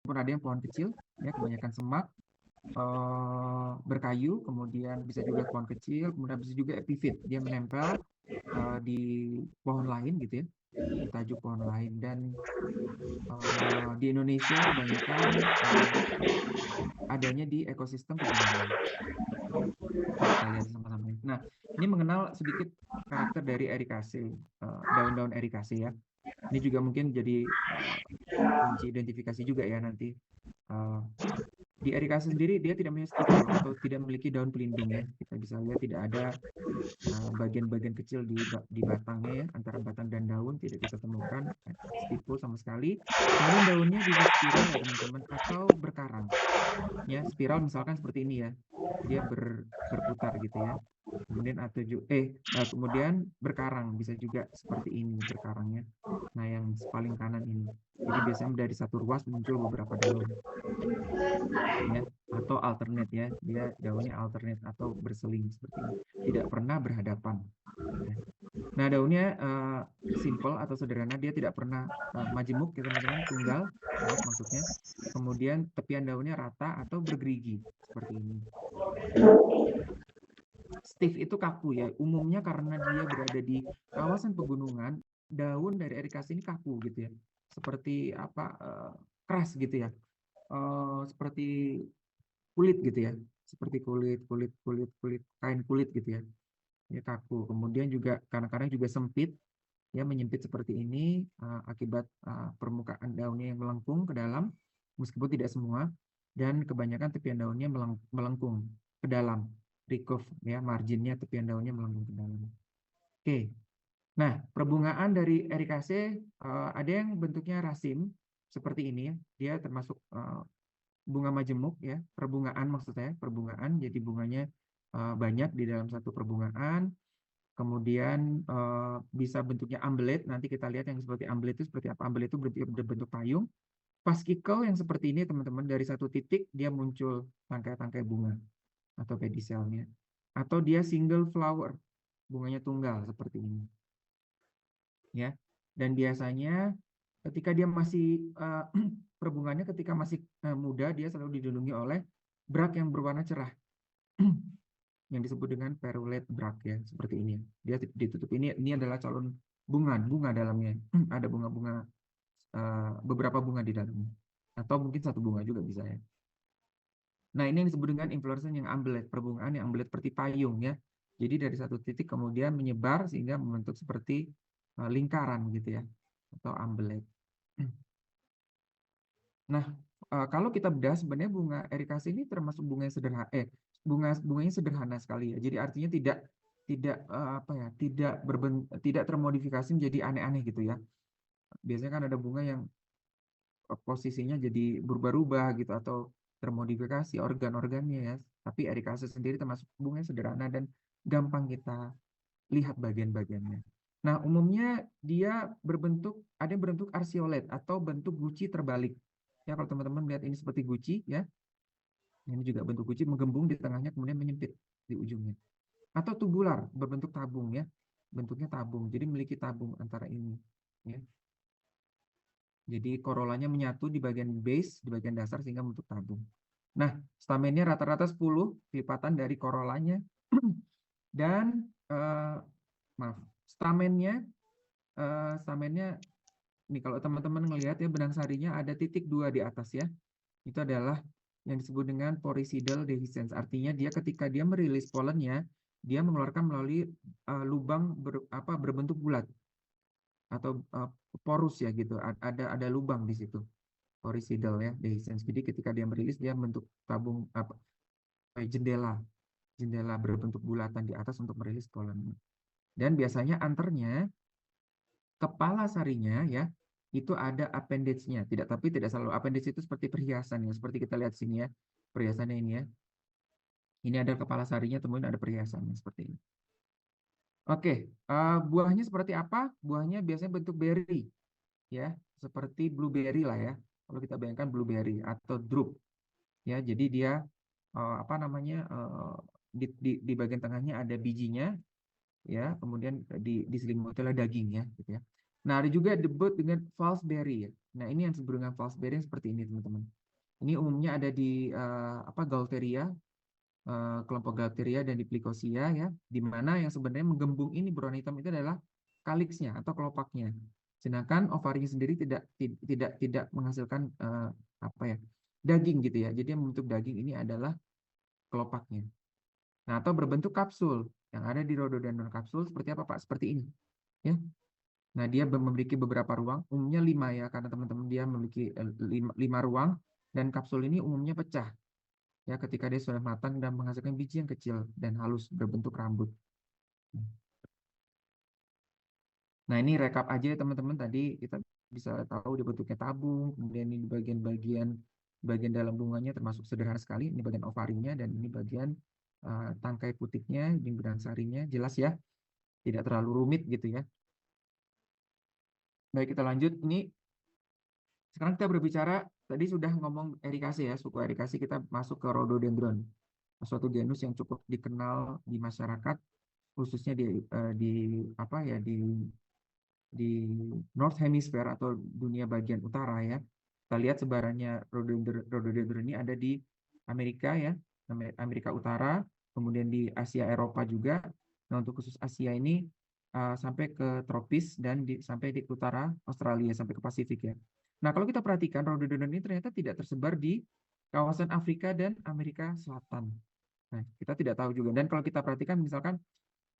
ada yang pohon kecil, ya kebanyakan semak, berkayu, kemudian bisa juga pohon kecil, kemudian bisa juga epifit, dia menempel di pohon lain gitu ya, di tajuk pohon lain. Dan di Indonesia kebanyakan adanya di ekosistem pegunungan. Kita lihat sama-sama. Nah, ini mengenal sedikit karakter dari erikase, daun-daun erikase ya. Ini juga mungkin jadi kunci identifikasi juga ya nanti. Uh, di erikase sendiri dia tidak memiliki stipul atau tidak memiliki daun pelindung ya. Kita bisa lihat tidak ada bagian-bagian kecil di batangnya ya, antara batang dan daun tidak kita temukan stipul sama sekali. Kemudian daunnya bisa spiral ya teman-teman, atau berkarang. Ya, spiral misalkan seperti ini ya. Dia berputar gitu ya. Kemudian berkarang bisa juga seperti ini berkarangnya. Nah, yang paling kanan ini. Jadi biasanya dari satu ruas muncul beberapa daun ya, atau alternate ya. Dia daunnya alternate atau berseling seperti ini. Tidak pernah berhadapan. Ya. Nah, daunnya simple atau sederhana, dia tidak pernah majemuk ya teman-teman, tunggal ya maksudnya. Kemudian tepian daunnya rata atau bergerigi seperti ini. Stiff itu kaku ya, umumnya karena dia berada di kawasan pegunungan, daun dari erikase ini kaku gitu ya, seperti apa, keras gitu ya, seperti kulit gitu ya, seperti kain kulit gitu ya, ya kaku. Kemudian juga kadang-kadang juga sempit ya, menyempit seperti ini akibat permukaan daunnya yang melengkung ke dalam, meskipun tidak semua, dan kebanyakan tepian daunnya melengkung ke dalam, recurve ya, marginnya tepian daunnya melengkung ke dalam. Oke, nah perbungaan dari erikase ada yang bentuknya rasim seperti ini ya, dia termasuk bunga majemuk ya, perbungaan maksud saya, perbungaan, jadi bunganya banyak di dalam satu perbungaan. Kemudian bisa bentuknya umbelet. Nanti kita lihat yang seperti umbelet itu seperti apa. Umbelet itu berbentuk payung. Fascicle yang seperti ini teman-teman, dari satu titik dia muncul tangkai-tangkai bunga atau pediselnya. Atau dia single flower, bunganya tunggal seperti ini. Ya. Dan biasanya ketika dia masih perbungaannya ketika masih muda, dia selalu dilindungi oleh brak yang berwarna cerah. Yang disebut dengan perulate brach ya, seperti ini. Dia ditutup, ini adalah calon bunga dalamnya. Ada bunga-bunga, beberapa bunga di dalamnya. Atau mungkin satu bunga juga bisa ya. Nah, ini yang disebut dengan inflorescence yang umbelet, perbungaan yang umbelet seperti payung ya. Jadi dari satu titik kemudian menyebar sehingga membentuk seperti lingkaran gitu ya, atau umbelet. Nah, kalau kita bedah sebenarnya bunga erikase ini termasuk bunga yang sederhana, bunganya sederhana sekali ya. Jadi artinya tidak termodifikasi menjadi aneh-aneh gitu ya. Biasanya kan ada bunga yang posisinya jadi berubah-ubah gitu atau termodifikasi organ-organnya ya. Tapi erikase sendiri termasuk bunga yang sederhana dan gampang kita lihat bagian-bagiannya. Nah, umumnya dia ada yang berbentuk arsiolet atau bentuk guci terbalik. Ya, kalau teman-teman lihat ini seperti guci ya, ini juga bentuk guci menggembung di tengahnya kemudian menyempit di ujungnya. Atau tubular, berbentuk tabung ya, bentuknya tabung. Jadi memiliki tabung antara ini. Ya. Jadi korolanya menyatu di bagian base, di bagian dasar sehingga membentuk tabung. Nah, stamennya rata-rata 10 lipatan dari korolanya. Dan stamennya ini kalau teman-teman ngelihat ya, benang sarinya ada titik 2 di atas ya. Itu adalah yang disebut dengan poricidal dehiscence. Artinya dia ketika dia merilis polennya, dia mengeluarkan melalui lubang berbentuk bulat atau porus ya gitu. Ada lubang di situ. Poricidal ya dehiscence. Jadi ketika dia merilis dia membentuk tabung jendela berbentuk bulatan di atas untuk merilis polennya. Dan biasanya anternya kepala sarinya ya itu ada appendage-nya, tapi tidak selalu. Appendage itu seperti perhiasan ya, seperti kita lihat sini ya, perhiasannya ini ya. Ini ada kepala sarinya, kemudian ada perhiasannya seperti ini. Oke, buahnya seperti apa? Buahnya biasanya bentuk berry ya, seperti blueberry lah ya. Kalau kita bayangkan blueberry atau drupe ya, jadi dia di bagian tengahnya ada bijinya ya, kemudian diselimuti oleh daging ya gitu ya. Nah, ada juga disebut dengan falseberry ya. Nah, ini yang disebut dengan falseberry yang seperti ini, teman-teman. Ini umumnya ada di Gaultheria, kelompok Gaultheria dan di Plicosia ya, di mana yang sebenarnya menggembung ini berwarna hitam itu adalah kaliksnya atau kelopaknya. Sedangkan ovarinya sendiri tidak menghasilkan apa ya, daging gitu ya. Jadi yang membentuk daging ini adalah kelopaknya. Nah, atau berbentuk kapsul. Yang ada di rhododendron kapsul seperti apa, Pak? Seperti ini. Ya. Nah, dia memiliki beberapa ruang, umumnya 5 ya, karena teman-teman dia memiliki 5 ruang, dan kapsul ini umumnya pecah ya ketika dia sudah matang dan menghasilkan biji yang kecil dan halus berbentuk rambut. Nah, ini rekap aja ya teman-teman, tadi kita bisa tahu di bentuknya tabung, kemudian ini bagian dalam bunganya termasuk sederhana sekali, ini bagian ovarinya dan ini bagian tangkai putiknya, jingkrang sarinya, jelas ya, tidak terlalu rumit gitu ya. Baik, kita lanjut. Ini sekarang kita berbicara, tadi sudah ngomong erikase ya, suku erikase, kita masuk ke rhododendron, suatu genus yang cukup dikenal di masyarakat, khususnya di apa ya, di North Hemisphere atau dunia bagian utara ya. Kita lihat sebarannya rhododendron ini ada di Amerika ya, Amerika Utara, kemudian di Asia Eropa juga. Nah, untuk khusus Asia ini sampai ke tropis dan sampai di utara Australia sampai ke Pasifik ya. Nah, kalau kita perhatikan rhododendron ini ternyata tidak tersebar di kawasan Afrika dan Amerika Selatan. Nah, kita tidak tahu juga. Dan kalau kita perhatikan misalkan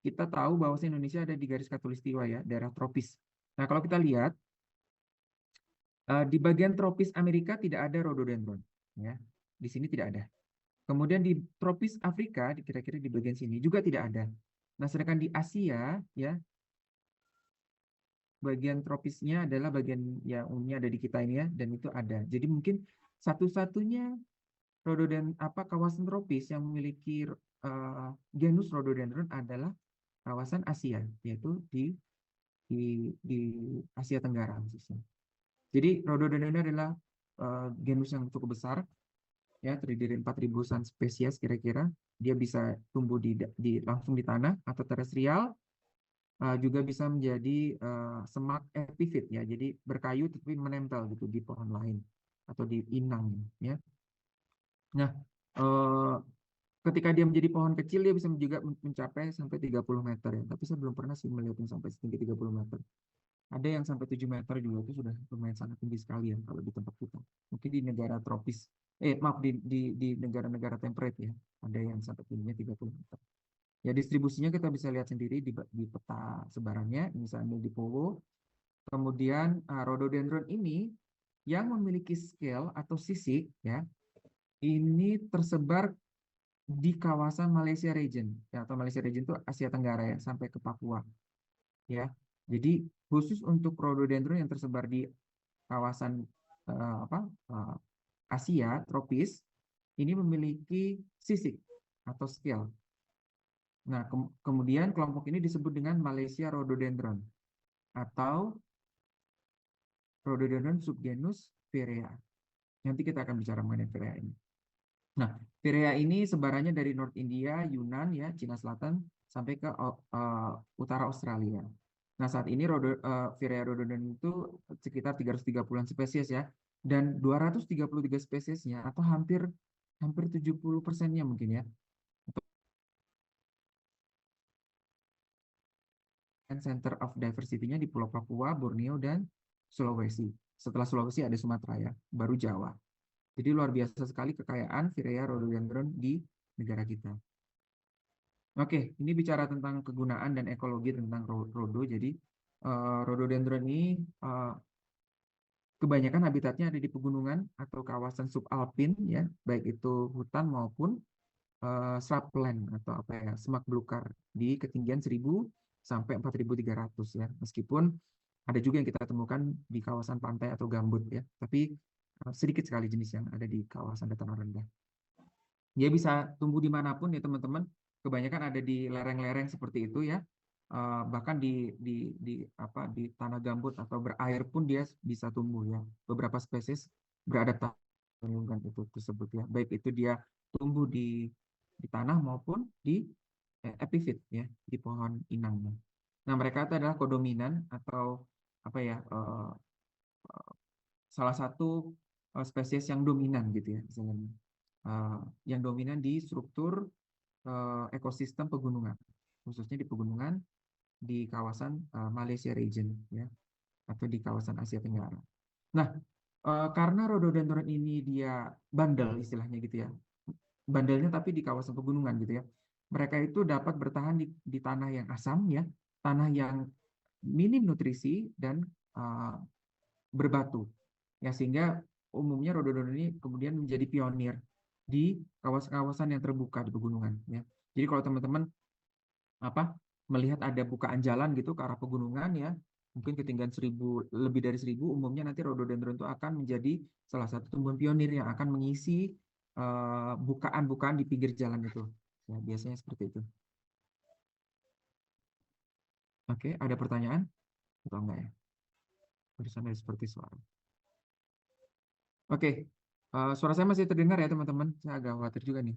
kita tahu bahwa Indonesia ada di garis khatulistiwa ya, daerah tropis. Nah, kalau kita lihat di bagian tropis Amerika tidak ada rhododendron, ya. Di sini tidak ada. Kemudian di tropis Afrika, kira-kira di bagian sini juga tidak ada. Nah, sedangkan di Asia, ya, bagian tropisnya adalah bagian yang umumnya ada di kita ini ya, dan itu ada. Jadi mungkin satu-satunya kawasan tropis yang memiliki genus rhododendron adalah kawasan Asia, yaitu di Asia Tenggara khususnya. Jadi rhododendron adalah genus yang cukup besar, ya, terdiri dari 4.000-an spesies kira-kira. Dia bisa tumbuh langsung di tanah atau terestrial, juga bisa menjadi semak epifit ya, jadi berkayu tapi menempel gitu di pohon lain atau di inang ya. Nah, ketika dia menjadi pohon kecil dia bisa juga mencapai sampai 30 meter ya. Tapi saya belum pernah sih melihat yang sampai setinggi 30 meter. Ada yang sampai 7 meter juga, itu sudah lumayan sangat tinggi sekali ya kalau di tempat kita. Mungkin di negara tropis, maaf di negara-negara temperate ya, ada yang sampai tingginya 30 meter. Ya distribusinya kita bisa lihat sendiri di peta sebarannya, misalnya di Powo. Kemudian rhododendron ini yang memiliki scale atau sisik ya, ini tersebar di kawasan Malaysia region ya, atau Malaysia region itu Asia Tenggara ya, sampai ke Papua ya. Jadi khusus untuk rhododendron yang tersebar di kawasan Asia tropis ini memiliki sisik atau scale. Nah, kemudian kelompok ini disebut dengan Malaysia rhododendron atau rhododendron subgenus Virea. Nanti kita akan bicara mengenai Virea ini. Nah, Virea ini sebarannya dari North India, Yunan ya, Cina Selatan sampai ke utara Australia. Nah, saat ini Virea rhododendron itu sekitar 330-an spesies ya, dan 233 spesiesnya atau hampir 70%-nya mungkin ya. Center of Diversity-nya di Pulau Papua, Borneo, dan Sulawesi. Setelah Sulawesi ada Sumatera ya, baru Jawa. Jadi luar biasa sekali kekayaan Virea rhododendron di negara kita. Oke, ini bicara tentang kegunaan dan ekologi tentang rhodo. Jadi rhododendron ini kebanyakan habitatnya ada di pegunungan atau kawasan subalpin ya, baik itu hutan maupun shrubland atau apa ya, semak belukar di ketinggian 1.000 sampai 4.300 ya. Meskipun ada juga yang kita temukan di kawasan pantai atau gambut ya, tapi sedikit sekali jenis yang ada di kawasan dataran rendah. Dia bisa tumbuh dimanapun ya teman-teman. Kebanyakan ada di lereng-lereng seperti itu ya. Bahkan di tanah gambut atau berair pun dia bisa tumbuh ya. Beberapa spesies beradaptasi lingkungan itu tersebut ya. Baik itu dia tumbuh di tanah maupun di epifit ya, di pohon inangnya. Nah, mereka itu adalah kodominan atau apa ya, salah satu spesies yang dominan gitu ya, misalnya. Yang dominan di struktur ekosistem pegunungan, khususnya di pegunungan di kawasan Malaysia region ya, atau di kawasan Asia Tenggara. Nah, karena rhododendron ini dia bandel istilahnya gitu ya, bandelnya tapi di kawasan pegunungan gitu ya. Mereka itu dapat bertahan di tanah yang asam ya, tanah yang minim nutrisi dan uh, berbatu. Ya sehingga umumnya rhododendron ini kemudian menjadi pionir di kawasan-kawasan yang terbuka di pegunungan ya. Jadi kalau teman-teman apa melihat ada bukaan jalan gitu ke arah pegunungan ya, mungkin ketinggian 1000 lebih dari 1000, umumnya nanti rhododendron itu akan menjadi salah satu tumbuhan pionir yang akan mengisi bukaan-bukaan di pinggir jalan itu. Ya, biasanya seperti itu. Oke, ada pertanyaan atau enggak ya? Barusan ada seperti suara. Oke, suara saya masih terdengar ya teman-teman? Saya agak khawatir juga nih.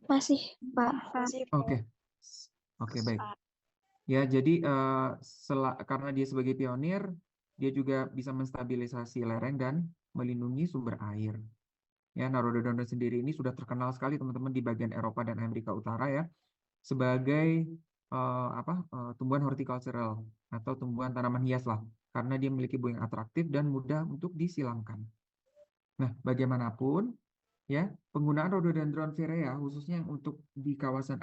Masih, Pak. Masih. Oke, oke baik. Ya, jadi karena dia sebagai pionir, dia juga bisa menstabilisasi lereng dan melindungi sumber air. Ya, rhododendron sendiri ini sudah terkenal sekali teman-teman di bagian Eropa dan Amerika Utara ya, sebagai tumbuhan horticultural atau tumbuhan tanaman hias lah, karena dia memiliki buah yang atraktif dan mudah untuk disilangkan. Nah, bagaimanapun ya, penggunaan rhododendron virea khususnya yang untuk di kawasan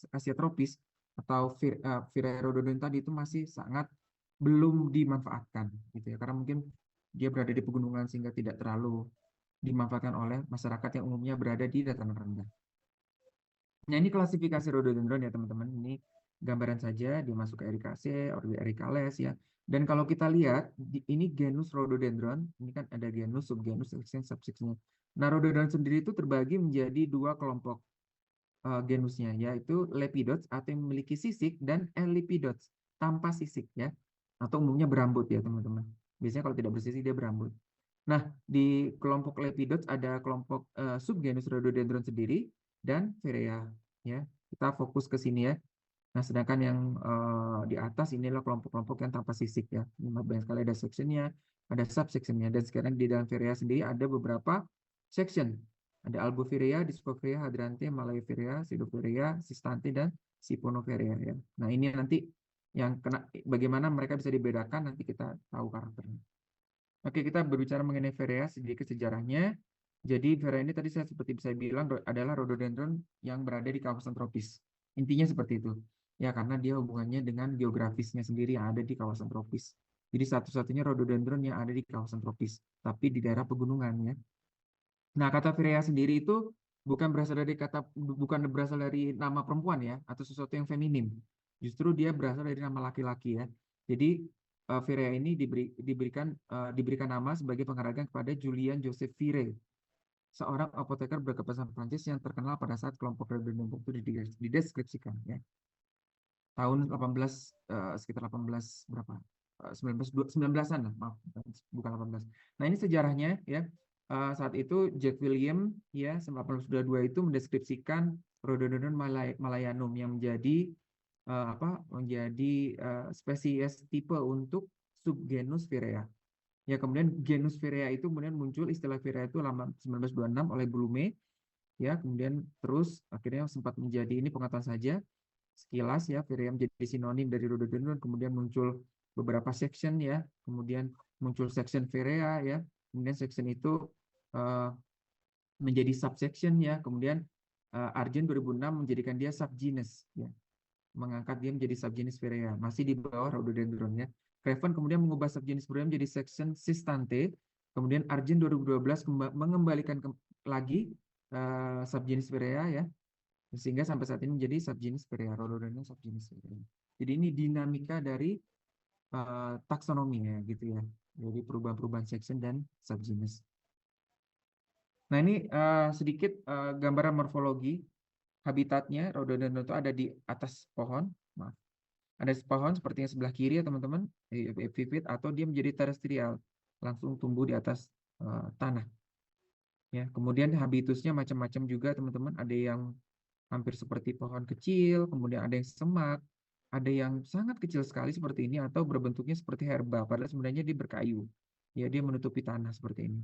Asia tropis atau virea rhododendron tadi itu masih sangat belum dimanfaatkan gitu ya, karena mungkin dia berada di pegunungan sehingga tidak terlalu dimanfaatkan oleh masyarakat yang umumnya berada di dataran rendah. Nah, ini klasifikasi rhododendron ya teman-teman. Ini gambaran saja, dia masuk ke Ericaceae, Ericales ya. Dan kalau kita lihat, ini genus rhododendron, ini kan ada genus, subgenus, section, subsection. Nah, rhododendron sendiri itu terbagi menjadi dua kelompok genusnya, yaitu Lepidots atau yang memiliki sisik dan Elapidots tanpa sisik ya, atau umumnya berambut ya teman-teman. Biasanya kalau tidak bersisik dia berambut. Nah, di kelompok Lepidots ada kelompok subgenus rhododendron sendiri dan Virea ya. Kita fokus ke sini ya. Nah, sedangkan yang di atas inilah kelompok-kelompok yang tanpa sisik ya. Banyak sekali ada sectionnya, ada subsectionnya. Dan sekarang di dalam Virea sendiri ada beberapa section. Ada Albovirea, Discovirea, Hadrantia, Malayovirea, Pseudovirea, Sistante, dan Siponovirea ya. Nah, ini nanti yang bagaimana mereka bisa dibedakan nanti kita tahu karakternya. Oke, kita berbicara mengenai Virea sedikit sejarahnya. Jadi Virea ini tadi saya seperti bisa bilang adalah rhododendron yang berada di kawasan tropis. Intinya seperti itu. Ya, karena dia hubungannya dengan geografisnya sendiri yang ada di kawasan tropis. Jadi satu-satunya rhododendron yang ada di kawasan tropis, tapi di daerah pegunungan ya. Nah, kata Virea sendiri itu bukan berasal dari nama perempuan ya, atau sesuatu yang feminim. Justru dia berasal dari nama laki-laki ya. Jadi Virea ini diberikan nama sebagai penghargaan kepada Julian Joseph Vire, seorang apoteker berkebangsaan Prancis yang terkenal pada saat kelompok rhododendron itu dideskripsikan ya. Tahun 18 sekitar 18 berapa? 19-an lah, maaf, bukan 18. Nah, ini sejarahnya ya. Saat itu Jack William ya 1822 itu mendeskripsikan rhododendron malayanum yang menjadi spesies tipe untuk subgenus Virea. Ya, kemudian genus Virea itu kemudian muncul istilah Virea itu lama 1926 oleh Blume ya, kemudian terus akhirnya sempat menjadi ini pengetahuan saja sekilas ya, Virea menjadi sinonim dari rhododendron, kemudian muncul beberapa section ya, kemudian muncul section Virea ya, kemudian section itu uh, menjadi subsection ya, kemudian Arjen 2006 menjadikan dia subgenus ya, mengangkat dia menjadi subgenus Virea, masih di bawah rhododendron ya. Craven kemudian mengubah subgenus Virea menjadi section Sistante, kemudian Arjen 2012 mengembalikan lagi subgenus Virea ya, sehingga sampai saat ini menjadi subgenus Virea, rhododendron subgenus Virea. Jadi ini dinamika dari taksonomi ya gitu ya, jadi perubahan-perubahan section dan subgenus. Nah, ini sedikit gambaran morfologi habitatnya. Rhododendron itu ada di atas pohon, maaf. Ada pohon seperti yang sebelah kiri ya teman-teman, epiphyt, atau dia menjadi terestrial, langsung tumbuh di atas tanah. Ya, kemudian habitusnya macam-macam juga teman-teman. Ada yang hampir seperti pohon kecil, kemudian ada yang semak, Ada yang sangat kecil sekali seperti ini atau berbentuknya seperti herba, padahal sebenarnya dia berkayu. Ya, dia menutupi tanah seperti ini.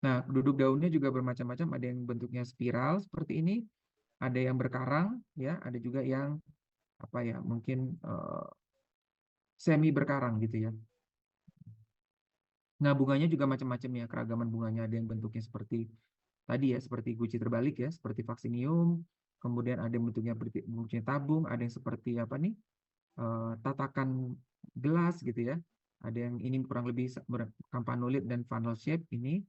Nah, duduk daunnya juga bermacam-macam, ada yang bentuknya spiral seperti ini, ada yang berkarang, ya, ada juga yang apa ya, mungkin semi berkarang gitu ya. Nah, bunganya juga macam-macam ya, keragaman bunganya ada yang bentuknya seperti tadi ya, seperti guci terbalik ya, seperti vaccinium, kemudian ada yang bentuknya tabung, ada yang seperti apa nih, tatakan gelas gitu ya. Ada yang ini kurang lebih campanulid dan funnel shape ini,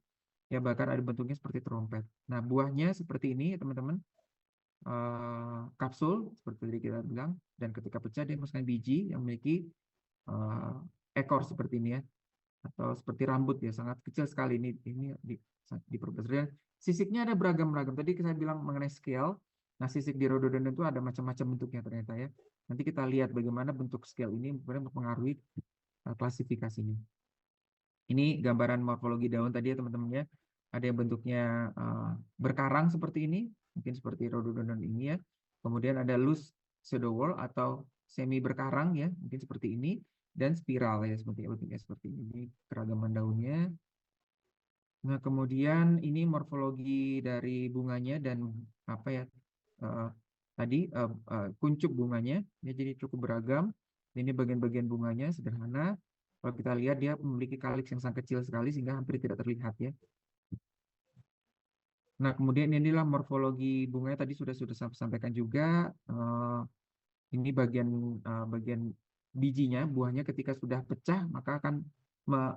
ya bahkan ada bentuknya seperti trompet. Nah, buahnya seperti ini ya teman-teman, kapsul seperti tadi kita bilang, dan ketika pecah dia menghasilkan biji yang memiliki eh, ekor seperti ini ya, atau seperti rambut ya, sangat kecil sekali ini di perbesar. Sisiknya ada beragam-ragam. Tadi saya bilang mengenai scale. Nah, sisik di rhododendron itu ada macam-macam bentuknya ternyata ya. Nanti kita lihat bagaimana bentuk scale ini mempengaruhi klasifikasinya. Ini gambaran morfologi daun tadi ya teman-teman ya. Ada yang bentuknya berkarang seperti ini, mungkin seperti rhododendron ini ya. Kemudian ada loose pseudowall atau semi berkarang ya, mungkin seperti ini, dan spiral ya, bentuknya seperti ini. Keragaman daunnya. Nah, kemudian ini morfologi dari bunganya dan apa ya, tadi kuncup bunganya ya, jadi cukup beragam. Ini bagian-bagian bunganya sederhana. Kalau kita lihat dia memiliki kaliks yang sangat kecil sekali sehingga hampir tidak terlihat ya. Nah, kemudian inilah morfologi bunganya tadi sudah saya sampaikan juga. Ini bagian bijinya, buahnya ketika sudah pecah maka akan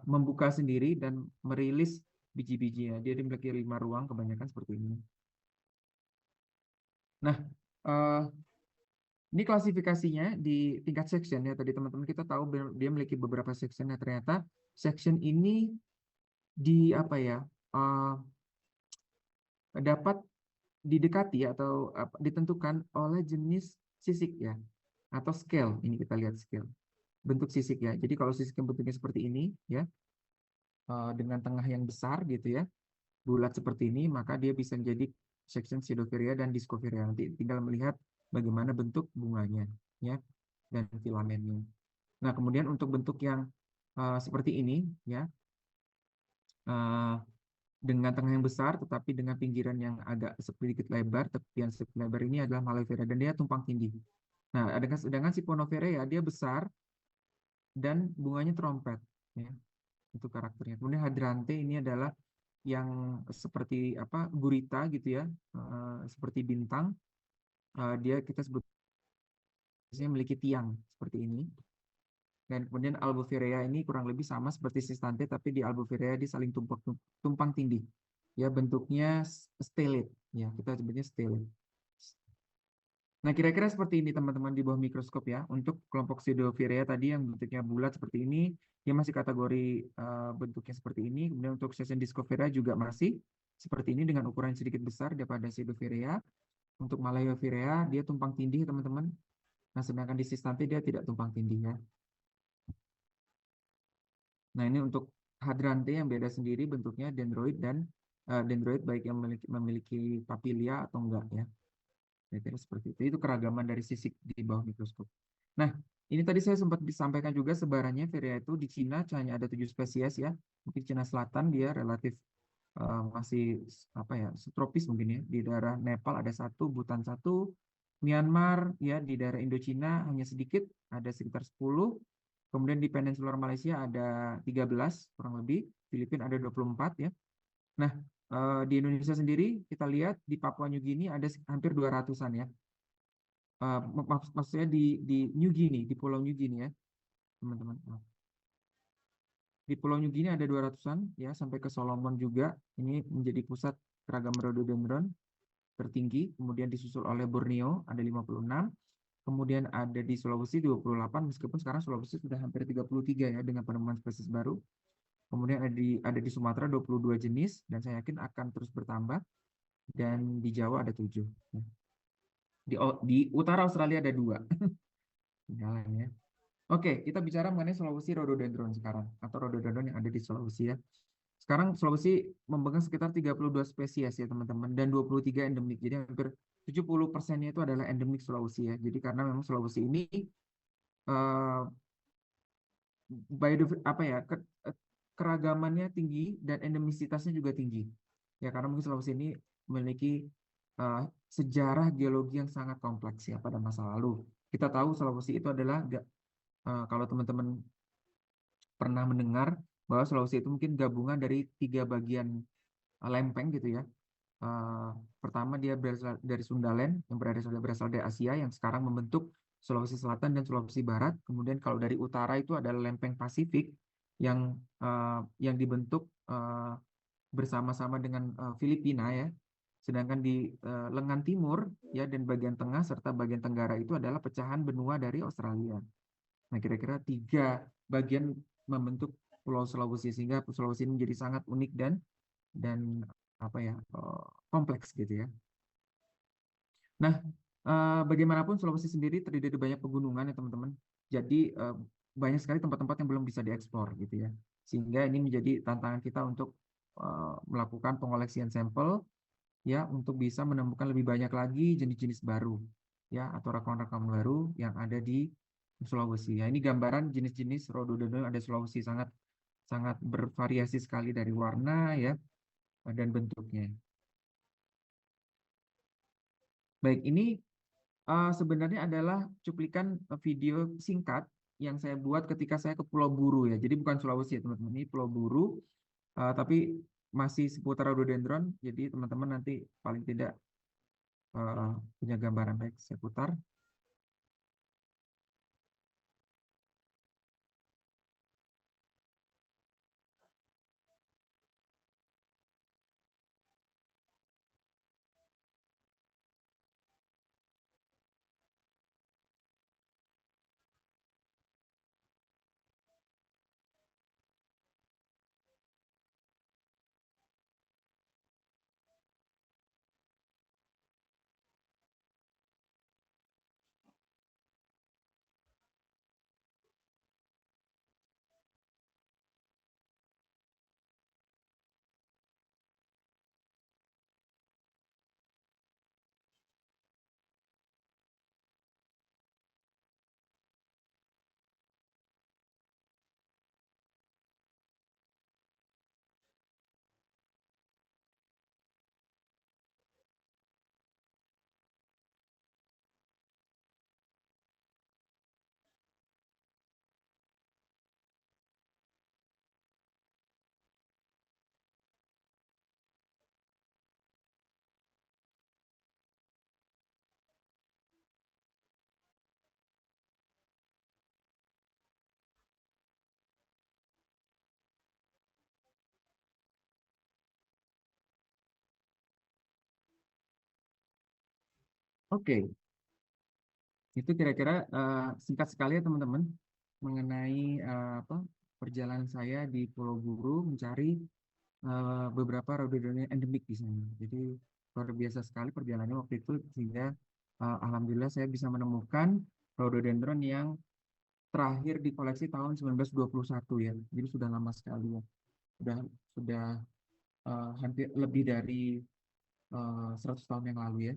membuka sendiri dan merilis biji-bijinya. Dia memiliki 5 ruang kebanyakan seperti ini. Nah, eh, ini klasifikasinya di tingkat section ya. Tadi teman-teman kita tahu dia memiliki beberapa section. Nah, ternyata section ini di apa ya, dapat didekati atau ditentukan oleh jenis sisik ya, atau scale. Ini kita lihat scale bentuk sisik ya. Jadi kalau sisik yang bentuknya seperti ini ya, dengan tengah yang besar gitu ya, bulat seperti ini, maka dia bisa menjadi section pseudoferia dan discoferia. Nanti tinggal melihat bagaimana bentuk bunganya ya, dan filamennya. Nah, kemudian untuk bentuk yang seperti ini ya, uh, dengan tengah yang besar tetapi dengan pinggiran yang agak sedikit lebar, tepian sedikit lebar, ini adalah Maloifera dan dia tumpang tindih. Nah, sedangkan si Ponoferea dia besar dan bunganya trompet ya. Itu karakternya. Kemudian Hadrante ini adalah yang seperti apa, gurita gitu ya, seperti bintang. Dia kita sebut memiliki tiang seperti ini. Dan kemudian Albovirea ini kurang lebih sama seperti Sistante, tapi di Albovirea dia saling tumpang tindih. Ya, bentuknya stellate. Ya, kita sebutnya stellate. Nah, kira-kira seperti ini teman-teman di bawah mikroskop ya. Untuk kelompok Pseudovirea tadi yang bentuknya bulat seperti ini, dia masih kategori bentuknya seperti ini. Kemudian untuk Session Discoverea juga masih seperti ini dengan ukuran sedikit besar daripada Pseudovirea. Untuk Malayovirea dia tumpang tindih teman-teman. Nah, sedangkan di Sistante dia tidak tumpang tindih ya. Nah, ini untuk Hadrante yang beda sendiri bentuknya dendroid dan dendroid baik yang memiliki papilia atau enggak ya. Kira-kira seperti itu. Itu keragaman dari sisik di bawah mikroskop. Nah, ini tadi saya sempat disampaikan juga sebarannya Virea itu di Cina hanya ada 7 spesies ya. Mungkin Cina Selatan dia relatif masih apa ya, subtropis mungkin ya. Di daerah Nepal ada satu, Bhutan satu, Myanmar ya di daerah Indochina hanya sedikit, ada sekitar 10. Kemudian di Peninsular Malaysia ada 13 kurang lebih, Filipina ada 24 ya. Nah, di Indonesia sendiri kita lihat di Papua New Guinea ada hampir 200-an ya. Maksudnya di New Guinea, di Pulau New Guinea ya, teman-teman. Di Pulau New Guinea ada 200-an ya, sampai ke Solomon juga. Ini menjadi pusat keragaman rhododendron tertinggi. Kemudian disusul oleh Borneo ada 56. Kemudian ada di Sulawesi 28, meskipun sekarang Sulawesi sudah hampir 33 ya dengan penemuan spesies baru. Kemudian ada di Sumatera 22 jenis dan saya yakin akan terus bertambah. Dan di Jawa ada 7. Di utara Australia ada 2. Ya. Oke, kita bicara mengenai Sulawesi rhododendron sekarang, atau rhododendron yang ada di Sulawesi ya. Sekarang Sulawesi memegang sekitar 32 spesies ya teman-teman, dan 23 endemik. Jadi hampir 70%-nya itu adalah endemik Sulawesi ya. Jadi karena memang Sulawesi ini eh, apa ya keragamannya tinggi dan endemisitasnya juga tinggi. Ya karena mungkin Sulawesi ini memiliki sejarah geologi yang sangat kompleks ya pada masa lalu. Kita tahu Sulawesi itu adalah kalau teman-teman pernah mendengar bahwa Sulawesi itu mungkin gabungan dari 3 bagian lempeng gitu ya. Eh, Pertama dia berasal dari Sundaland yang berasal dari Asia yang sekarang membentuk Sulawesi Selatan dan Sulawesi Barat. Kemudian kalau dari utara itu adalah lempeng Pasifik yang dibentuk bersama-sama dengan Filipina ya. Sedangkan di lengan timur ya dan bagian tengah serta bagian tenggara itu adalah pecahan benua dari Australia. Nah, kira-kira 3 bagian membentuk Pulau Sulawesi sehingga Sulawesi ini menjadi sangat unik dan apa ya kompleks gitu ya. Nah, bagaimanapun Sulawesi sendiri terdiri dari banyak pegunungan ya teman-teman. Jadi banyak sekali tempat-tempat yang belum bisa dieksplor gitu ya. Sehingga ini menjadi tantangan kita untuk melakukan pengoleksian sampel ya untuk bisa menemukan lebih banyak lagi jenis-jenis baru ya atau rekaman-rekaman baru yang ada di Sulawesi. Ya, ini gambaran jenis-jenis rhododendron ada Sulawesi sangat sangat bervariasi sekali dari warna ya dan bentuknya. Baik, ini sebenarnya adalah cuplikan video singkat yang saya buat ketika saya ke Pulau Buru ya. Jadi bukan Sulawesi ya teman-teman, ini Pulau Buru, tapi masih seputar rhododendron. Jadi teman-teman nanti paling tidak punya gambaran. Baik, saya putar. Oke, itu kira-kira singkat sekali ya teman-teman mengenai apa perjalanan saya di Pulau Buru mencari beberapa rhododendron endemik di sana. Jadi luar biasa sekali perjalanannya waktu itu sehingga alhamdulillah saya bisa menemukan rhododendron yang terakhir di koleksi tahun 1921 ya. Jadi sudah lama sekali ya. Sudah hampir lebih dari 100 tahun yang lalu ya.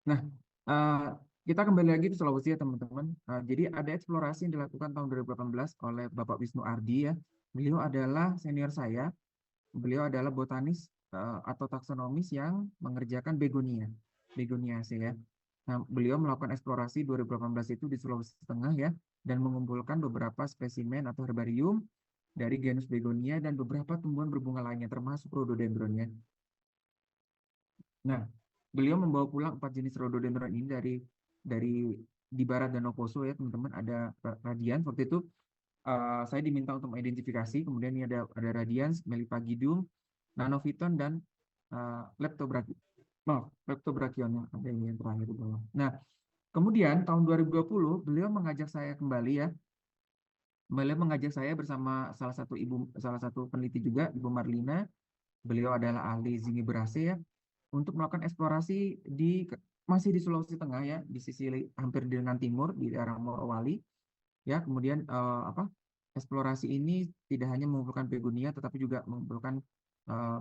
Nah, eh, kita kembali lagi di Sulawesi ya teman-teman. Jadi ada eksplorasi yang dilakukan tahun 2018 oleh Bapak Wisnu Ardi ya. Beliau adalah senior saya. Beliau adalah botanis atau taksonomis yang mengerjakan begonia, begoniaceae ya. Nah, beliau melakukan eksplorasi 2018 itu di Sulawesi Tengah ya, dan mengumpulkan beberapa spesimen atau herbarium dari genus begonia dan beberapa tumbuhan berbunga lainnya, termasuk rhododendronnya. Nah, beliau membawa pulang 4 jenis rhododendron ini dari di barat Danau Poso ya teman-teman. Ada radians waktu itu saya diminta untuk mengidentifikasi. Kemudian ini ada radians, melipagidum, nanofiton dan leptobrachion yang ada ini yang terakhir di bawah. Nah, kemudian tahun 2020 beliau mengajak saya kembali ya. Beliau mengajak saya bersama salah satu peneliti juga, Ibu Marlina. Beliau adalah ahli Zingiberacea ya, untuk melakukan eksplorasi masih di Sulawesi Tengah ya, di sisi hampir di lengan timur di daerah Morowali ya. Kemudian eksplorasi ini tidak hanya mengumpulkan begonia tetapi juga mengumpulkan uh,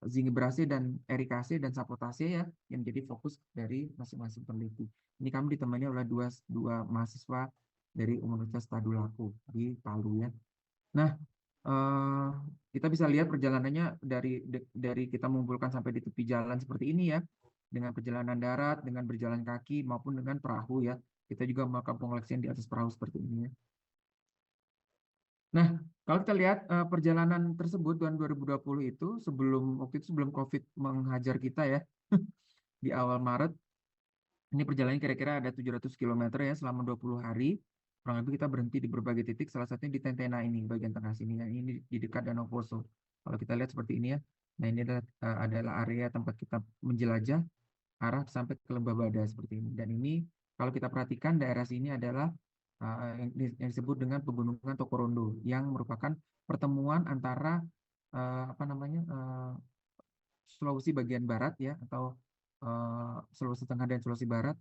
Zingiberacea dan Ericaceae dan Sapotacea ya yang jadi fokus dari masing-masing peneliti. Ini kami ditemani oleh dua mahasiswa dari Universitas Tadulako di Palu ya. Nah, eh, kita bisa lihat perjalanannya dari kita mengumpulkan sampai di tepi jalan seperti ini ya, dengan perjalanan darat, dengan berjalan kaki maupun dengan perahu ya. Kita juga melakukan pengoleksian di atas perahu seperti ini ya. Nah, kalau kita lihat perjalanan tersebut tahun 2020 itu sebelum COVID menghajar kita ya di awal Maret, ini perjalanan kira-kira ada 700 km ya selama 20 hari. Kurang lebih kita berhenti di berbagai titik, salah satunya di Tentena ini, bagian tengah sini ya. Ini di dekat Danau Poso. Kalau kita lihat seperti ini ya. Nah, ini adalah area tempat kita menjelajah arah sampai ke Lembah Bada seperti ini. Dan ini kalau kita perhatikan daerah sini adalah yang disebut dengan Pegunungan Tokorondo yang merupakan pertemuan antara apa namanya Sulawesi bagian barat ya atau Sulawesi Tengah dan Sulawesi Barat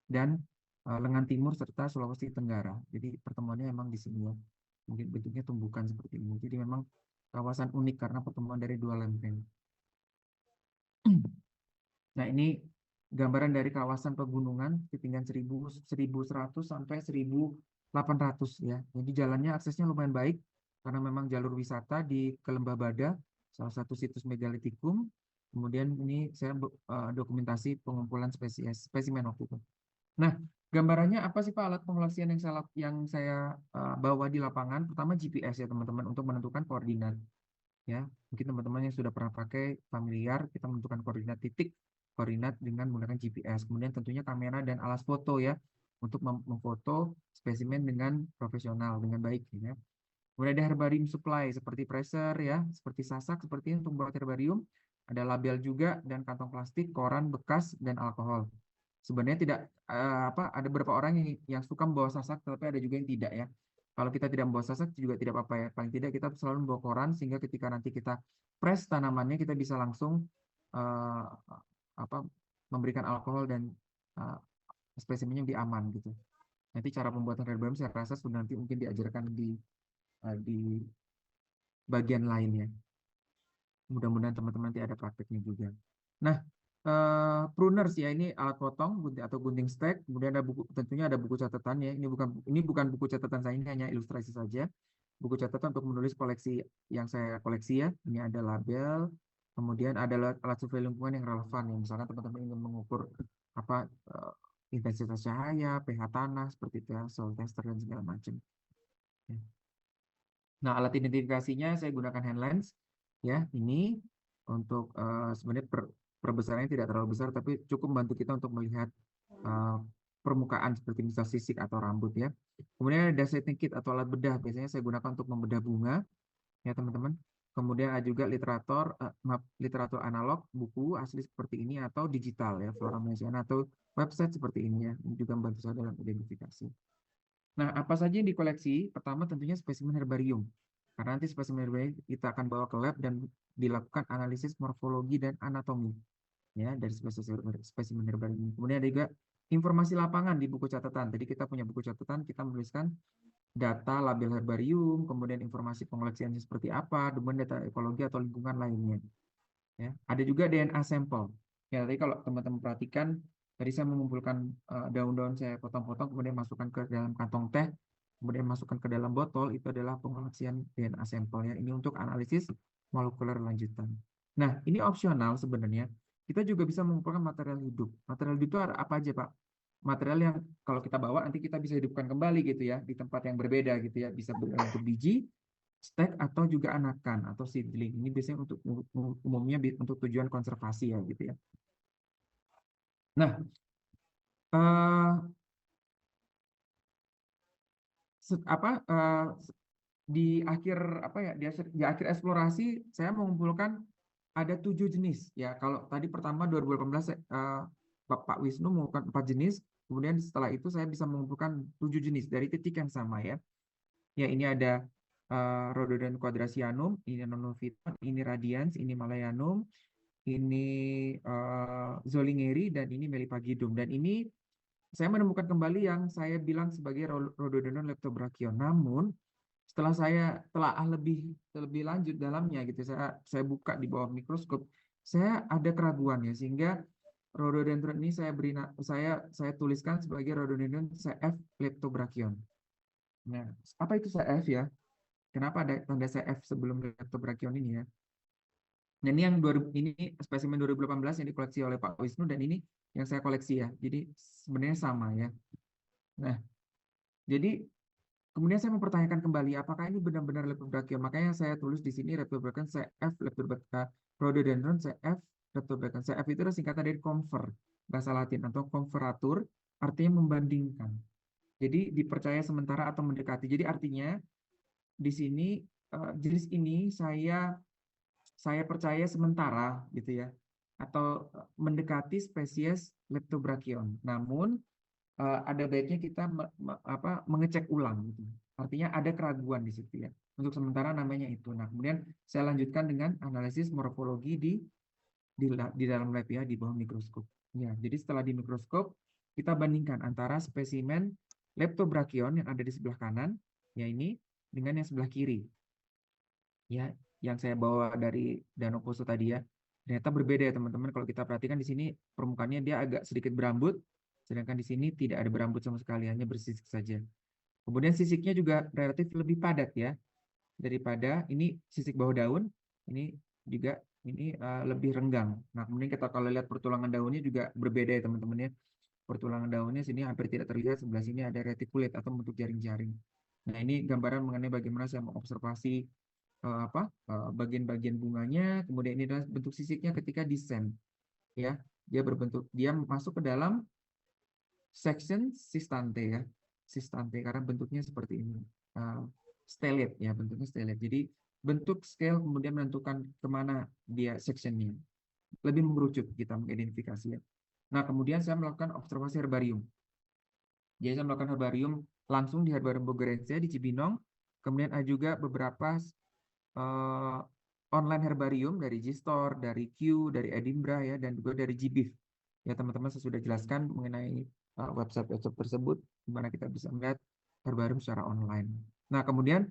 dan lengan timur serta Sulawesi Tenggara. Jadi pertemuannya memang di sini ya. Mungkin bentuknya tumbukan seperti ini. Jadi memang kawasan unik karena pertemuan dari dua lempeng. Nah, ini gambaran dari kawasan pegunungan ketinggian 1100 sampai 1800 ya. Jadi jalannya aksesnya lumayan baik karena memang jalur wisata di Lembah Bada, salah satu situs megalitikum. Kemudian ini saya dokumentasi pengumpulan spesimen waktu itu. Nah, gambarannya apa sih Pak alat pengoleksian yang saya bawa di lapangan? Pertama GPS ya teman-teman untuk menentukan koordinat. Ya, mungkin teman-teman yang sudah pernah pakai familiar, kita menentukan koordinat titik, koordinat dengan menggunakan GPS. Kemudian tentunya kamera dan alas foto ya untuk memfoto spesimen dengan profesional dengan baik ya. Kemudian ada herbarium supply seperti pressure ya, seperti sasak seperti ini untuk membuat herbarium. Ada label juga dan kantong plastik, koran bekas dan alkohol. Sebenarnya tidak ada beberapa orang yang suka membawa sasak, tapi ada juga yang tidak ya. Kalau kita tidak membawa sasak juga tidak apa-apa ya. Paling tidak kita selalu membawa koran sehingga ketika nanti kita press tanamannya kita bisa langsung uh, apa memberikan alkohol dan uh, spesimennya lebih aman gitu. Nanti cara pembuatan herbarium saya rasa sudah nanti mungkin diajarkan di bagian lainnya. Mudah-mudahan teman-teman nanti ada prakteknya juga. Nah, pruners ya ini alat potong atau gunting stek. Kemudian ada buku, tentunya ada buku catatan ya. Ini bukan buku catatan saya, ini hanya ilustrasi saja. Buku catatan untuk menulis koleksi yang saya koleksi ya. Ini ada label, kemudian ada alat survei lingkungan yang relevan. Ya. Misalkan teman-teman ingin mengukur apa intensitas cahaya, pH tanah seperti itu ya, soil tester dan segala macam. Ya. Nah, alat identifikasinya saya gunakan hand lens ya. Ini untuk sebenarnya perbesarannya tidak terlalu besar tapi cukup membantu kita untuk melihat permukaan seperti misal sisik atau rambut ya. Kemudian ada setting kit atau alat bedah, biasanya saya gunakan untuk membedah bunga ya teman-teman. Kemudian ada juga literatur analog, buku asli seperti ini atau digital ya, Flora Mesiana atau website seperti ini ya, ini juga membantu saya dalam identifikasi. Nah, apa saja yang dikoleksi? Pertama tentunya spesimen herbarium. Karena nanti spesimen herbarium kita akan bawa ke lab dan dilakukan analisis morfologi dan anatomi ya dari spesimen herbarium. Kemudian ada juga informasi lapangan di buku catatan. Jadi kita punya buku catatan, kita menuliskan data label herbarium, kemudian informasi pengoleksiannya seperti apa, kemudian data ekologi atau lingkungan lainnya. Ya, ada juga DNA sampel. Ya, tadi kalau teman-teman perhatikan, tadi saya mengumpulkan daun-daun saya potong-potong, kemudian masukkan ke dalam kantong teh, kemudian masukkan ke dalam botol, itu adalah pengoleksian DNA sampelnya. Ini untuk analisis molekuler lanjutan. Nah, ini opsional sebenarnya. Kita juga bisa mengumpulkan material hidup. Material hidup itu apa aja, Pak? Material yang kalau kita bawa nanti kita bisa hidupkan kembali gitu ya di tempat yang berbeda gitu ya, bisa berbentuk biji, stek atau juga anakan atau seedling. Ini biasanya untuk umumnya untuk tujuan konservasi ya gitu ya. Nah, di akhir di akhir eksplorasi saya mengumpulkan ada 7 jenis ya. Kalau tadi pertama 2018 Pak Wisnu mengumpulkan 4 jenis, kemudian setelah itu saya bisa mengumpulkan 7 jenis dari titik yang sama ya. Ya, ini ada Rhododendron quadrasianum, ini Nonophyton, ini Radians, ini Malayanum, ini Zolingeri, dan ini Melipagidum. Dan ini saya menemukan kembali yang saya bilang sebagai Rhododendron leptobrachyon. Namun setelah saya telah lebih lanjut dalamnya gitu, saya buka di bawah mikroskop, saya ada keraguan ya, sehingga rhododendron ini saya tuliskan sebagai rhododendron CF leptobrachyon. Nah, apa itu CF ya? Kenapa ada tanda CF sebelum leptobrachyon ini ya? Nah, ini yang ini spesimen 2018 yang dikoleksi oleh Pak Wisnu dan ini yang saya koleksi ya. Jadi sebenarnya sama ya. Nah, jadi kemudian saya mempertanyakan kembali apakah ini benar-benar leptobrachyon. Makanya saya tulis di sini leptobrachyon CF leptobrachyon rhododendron CF leptobrachyon. CF itu adalah singkatan dari confer bahasa Latin atau converatur, artinya membandingkan. Jadi dipercaya sementara atau mendekati. Jadi artinya di sini jenis ini saya percaya sementara gitu ya, atau mendekati spesies leptobrachyon. Namun ada baiknya kita mengecek ulang gitu. Artinya ada keraguan di situ ya. Untuk sementara namanya itu. Nah, kemudian saya lanjutkan dengan analisis morfologi di dalam lab ya, di bawah mikroskop. Ya, jadi setelah di mikroskop kita bandingkan antara spesimen leptobrachyon yang ada di sebelah kanan, ya ini, dengan yang sebelah kiri. Ya, yang saya bawa dari Danau Poso tadi ya. Ternyata berbeda ya teman-teman. Kalau kita perhatikan di sini permukaannya dia agak sedikit berambut, sedangkan di sini tidak ada berambut sama sekali, hanya bersisik saja. Kemudian sisiknya juga relatif lebih padat ya daripada ini sisik bawah daun, ini juga ini lebih renggang. Nah, kemudian kita kalau lihat pertulangan daunnya juga berbeda ya teman-teman ya. Pertulangan daunnya sini hampir tidak terlihat, sebelah sini ada retikulet atau bentuk jaring-jaring. Nah, ini gambaran mengenai bagaimana saya mengobservasi bagian-bagian bunganya, kemudian ini adalah bentuk sisiknya ketika descent ya, dia masuk ke dalam section sistante ya, sistante karena bentuknya seperti ini, stellate ya, bentuknya stellate. Jadi bentuk scale kemudian menentukan kemana dia sectionnya, lebih mengerucut kita mengidentifikasi ya. Nah, kemudian saya melakukan observasi herbarium. Jadi saya melakukan herbarium langsung di Herbarium Bogerencia di Cibinong. Kemudian ada juga beberapa online herbarium dari G-Store, dari Q, dari Edinburgh ya, dan juga dari GBIF. Ya teman-teman saya sudah jelaskan mengenai website-website tersebut, di mana kita bisa melihat herbarium secara online. Nah, kemudian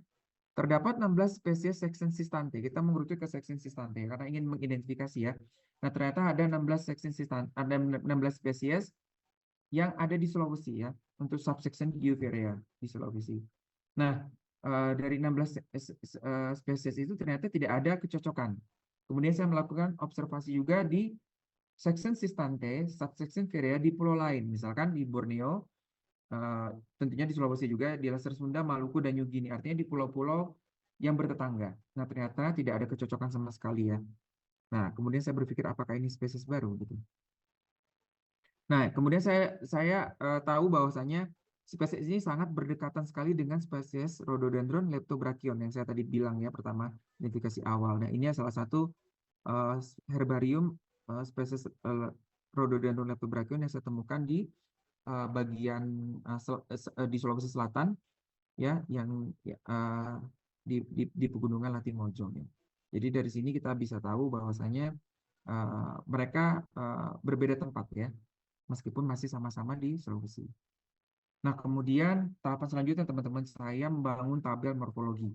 terdapat 16 spesies section sistante. Kita mengerucut ke section sistante karena ingin mengidentifikasi ya. Nah, ternyata ada 16 section sistante, ada 16 spesies yang ada di Sulawesi ya, untuk subsection Euphorhea di Sulawesi. Nah, dari 16 spesies itu ternyata tidak ada kecocokan. Kemudian saya melakukan observasi juga di section sistante, subsection Euphorhea di pulau lain, misalkan di Borneo, tentunya di Sulawesi juga, di Selat Sunda, Maluku, dan New Guinea, artinya di pulau-pulau yang bertetangga. Nah, ternyata tidak ada kecocokan sama sekali ya. Nah, kemudian saya berpikir apakah ini spesies baru gitu. Nah, kemudian saya tahu bahwasanya spesies ini sangat berdekatan sekali dengan spesies Rhododendron leptobrachyon yang saya tadi bilang ya pertama identifikasi awal. Nah, ini salah satu herbarium spesies Rhododendron leptobrachyon yang saya temukan di bagian di Sulawesi Selatan ya, yang di Pegunungan Latimojong ya. Jadi dari sini kita bisa tahu bahwasanya mereka berbeda tempat ya, meskipun masih sama-sama di Sulawesi. Nah, kemudian tahapan selanjutnya teman-teman, saya membangun tabel morfologi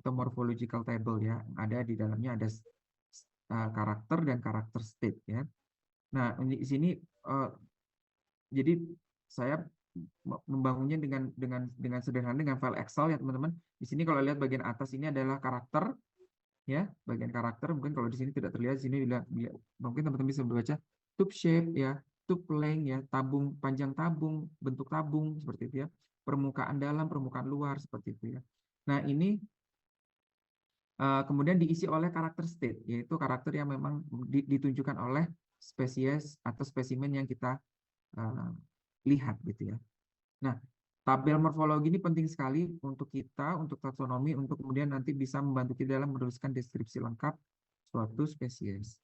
atau morphological table ya. Ada di dalamnya ada karakter dan karakter state ya. Nah, di sini jadi saya membangunnya dengan sederhana dengan file Excel ya teman-teman. Di sini kalau lihat bagian atas ini adalah karakter ya, bagian karakter. Mungkin kalau di sini tidak terlihat, di sini mungkin teman-teman bisa membaca tube shape ya, tube length ya, tabung, panjang tabung, bentuk tabung seperti itu ya, permukaan dalam, permukaan luar seperti itu ya. Nah, ini kemudian diisi oleh karakter state, yaitu karakter yang memang ditunjukkan oleh spesies atau spesimen yang kita lihat gitu ya. Nah, tabel morfologi ini penting sekali untuk kita, untuk taksonomi, untuk kemudian nanti bisa membantu kita dalam menuliskan deskripsi lengkap suatu spesies.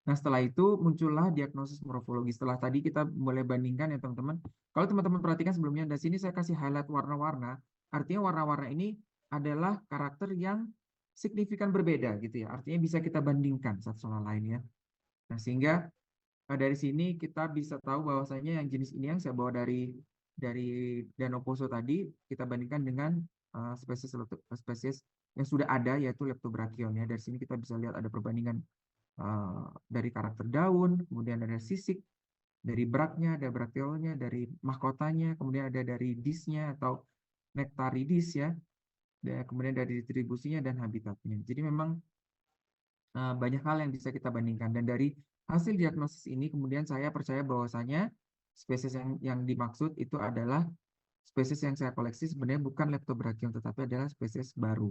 Nah, setelah itu muncullah diagnosis morfologi. Setelah tadi kita mulai bandingkan ya teman-teman. Kalau teman-teman perhatikan sebelumnya, di sini saya kasih highlight warna-warna. Artinya warna-warna ini adalah karakter yang signifikan berbeda gitu ya. Artinya bisa kita bandingkan satu sama lain ya. Nah, sehingga dari sini kita bisa tahu bahwasanya yang jenis ini yang saya bawa dari Danau Poso tadi, kita bandingkan dengan spesies yang sudah ada yaitu Leptobrachyon ya. Dari sini kita bisa lihat ada perbandingan dari karakter daun, kemudian ada sisik, dari braknya, ada brakteolnya, dari mahkotanya, kemudian ada dari disnya atau nektaridis ya, dan kemudian dari distribusinya dan habitatnya. Jadi memang banyak hal yang bisa kita bandingkan dan dari hasil diagnosis ini kemudian saya percaya bahwasanya spesies yang dimaksud itu adalah spesies yang saya koleksi sebenarnya bukan Leptobrachion tetapi adalah spesies baru.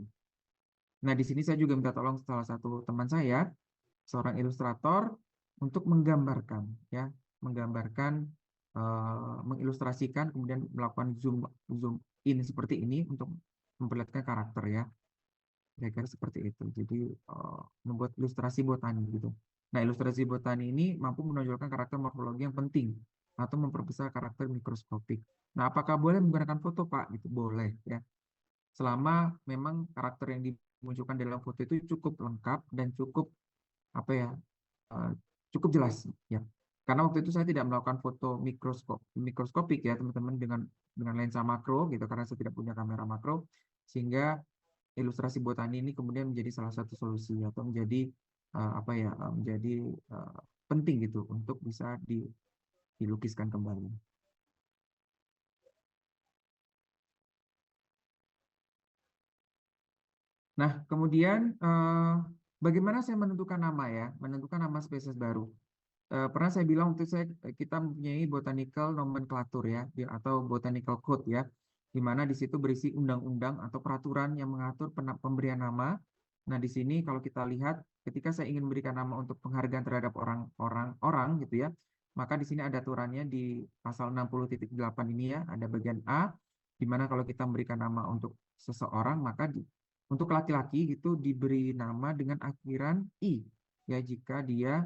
Nah, di sini saya juga minta tolong salah satu teman saya, seorang ilustrator, untuk menggambarkan, ya, menggambarkan, mengilustrasikan, kemudian melakukan zoom zoom in seperti ini untuk memperlihatkan karakter ya. Kira-kira seperti itu. Jadi membuat ilustrasi botani gitu. Nah, ilustrasi botani ini mampu menonjolkan karakter morfologi yang penting atau memperbesar karakter mikroskopik. Nah, apakah boleh menggunakan foto, Pak? Gitu boleh ya. Selama memang karakter yang dimunculkan dalam foto itu cukup lengkap dan cukup apa ya? eh, cukup jelas ya. Karena waktu itu saya tidak melakukan foto mikroskopik ya, teman-teman, dengan lensa makro gitu karena saya tidak punya kamera makro sehingga ilustrasi botani ini kemudian menjadi salah satu solusi atau menjadi apa ya menjadi penting gitu untuk bisa dilukiskan kembali. Nah, kemudian bagaimana saya menentukan nama ya, menentukan nama spesies baru. Pernah saya bilang waktu kita mempunyai botanical nomenclature ya, atau botanical code ya, di mana di situ berisi undang-undang atau peraturan yang mengatur pemberian nama. Nah, di sini kalau kita lihat, ketika saya ingin memberikan nama untuk penghargaan terhadap orang gitu ya, maka di sini ada aturannya di pasal 60.8 ini ya, ada bagian A, di mana kalau kita memberikan nama untuk seseorang, maka untuk laki-laki gitu diberi nama dengan akhiran I, ya jika dia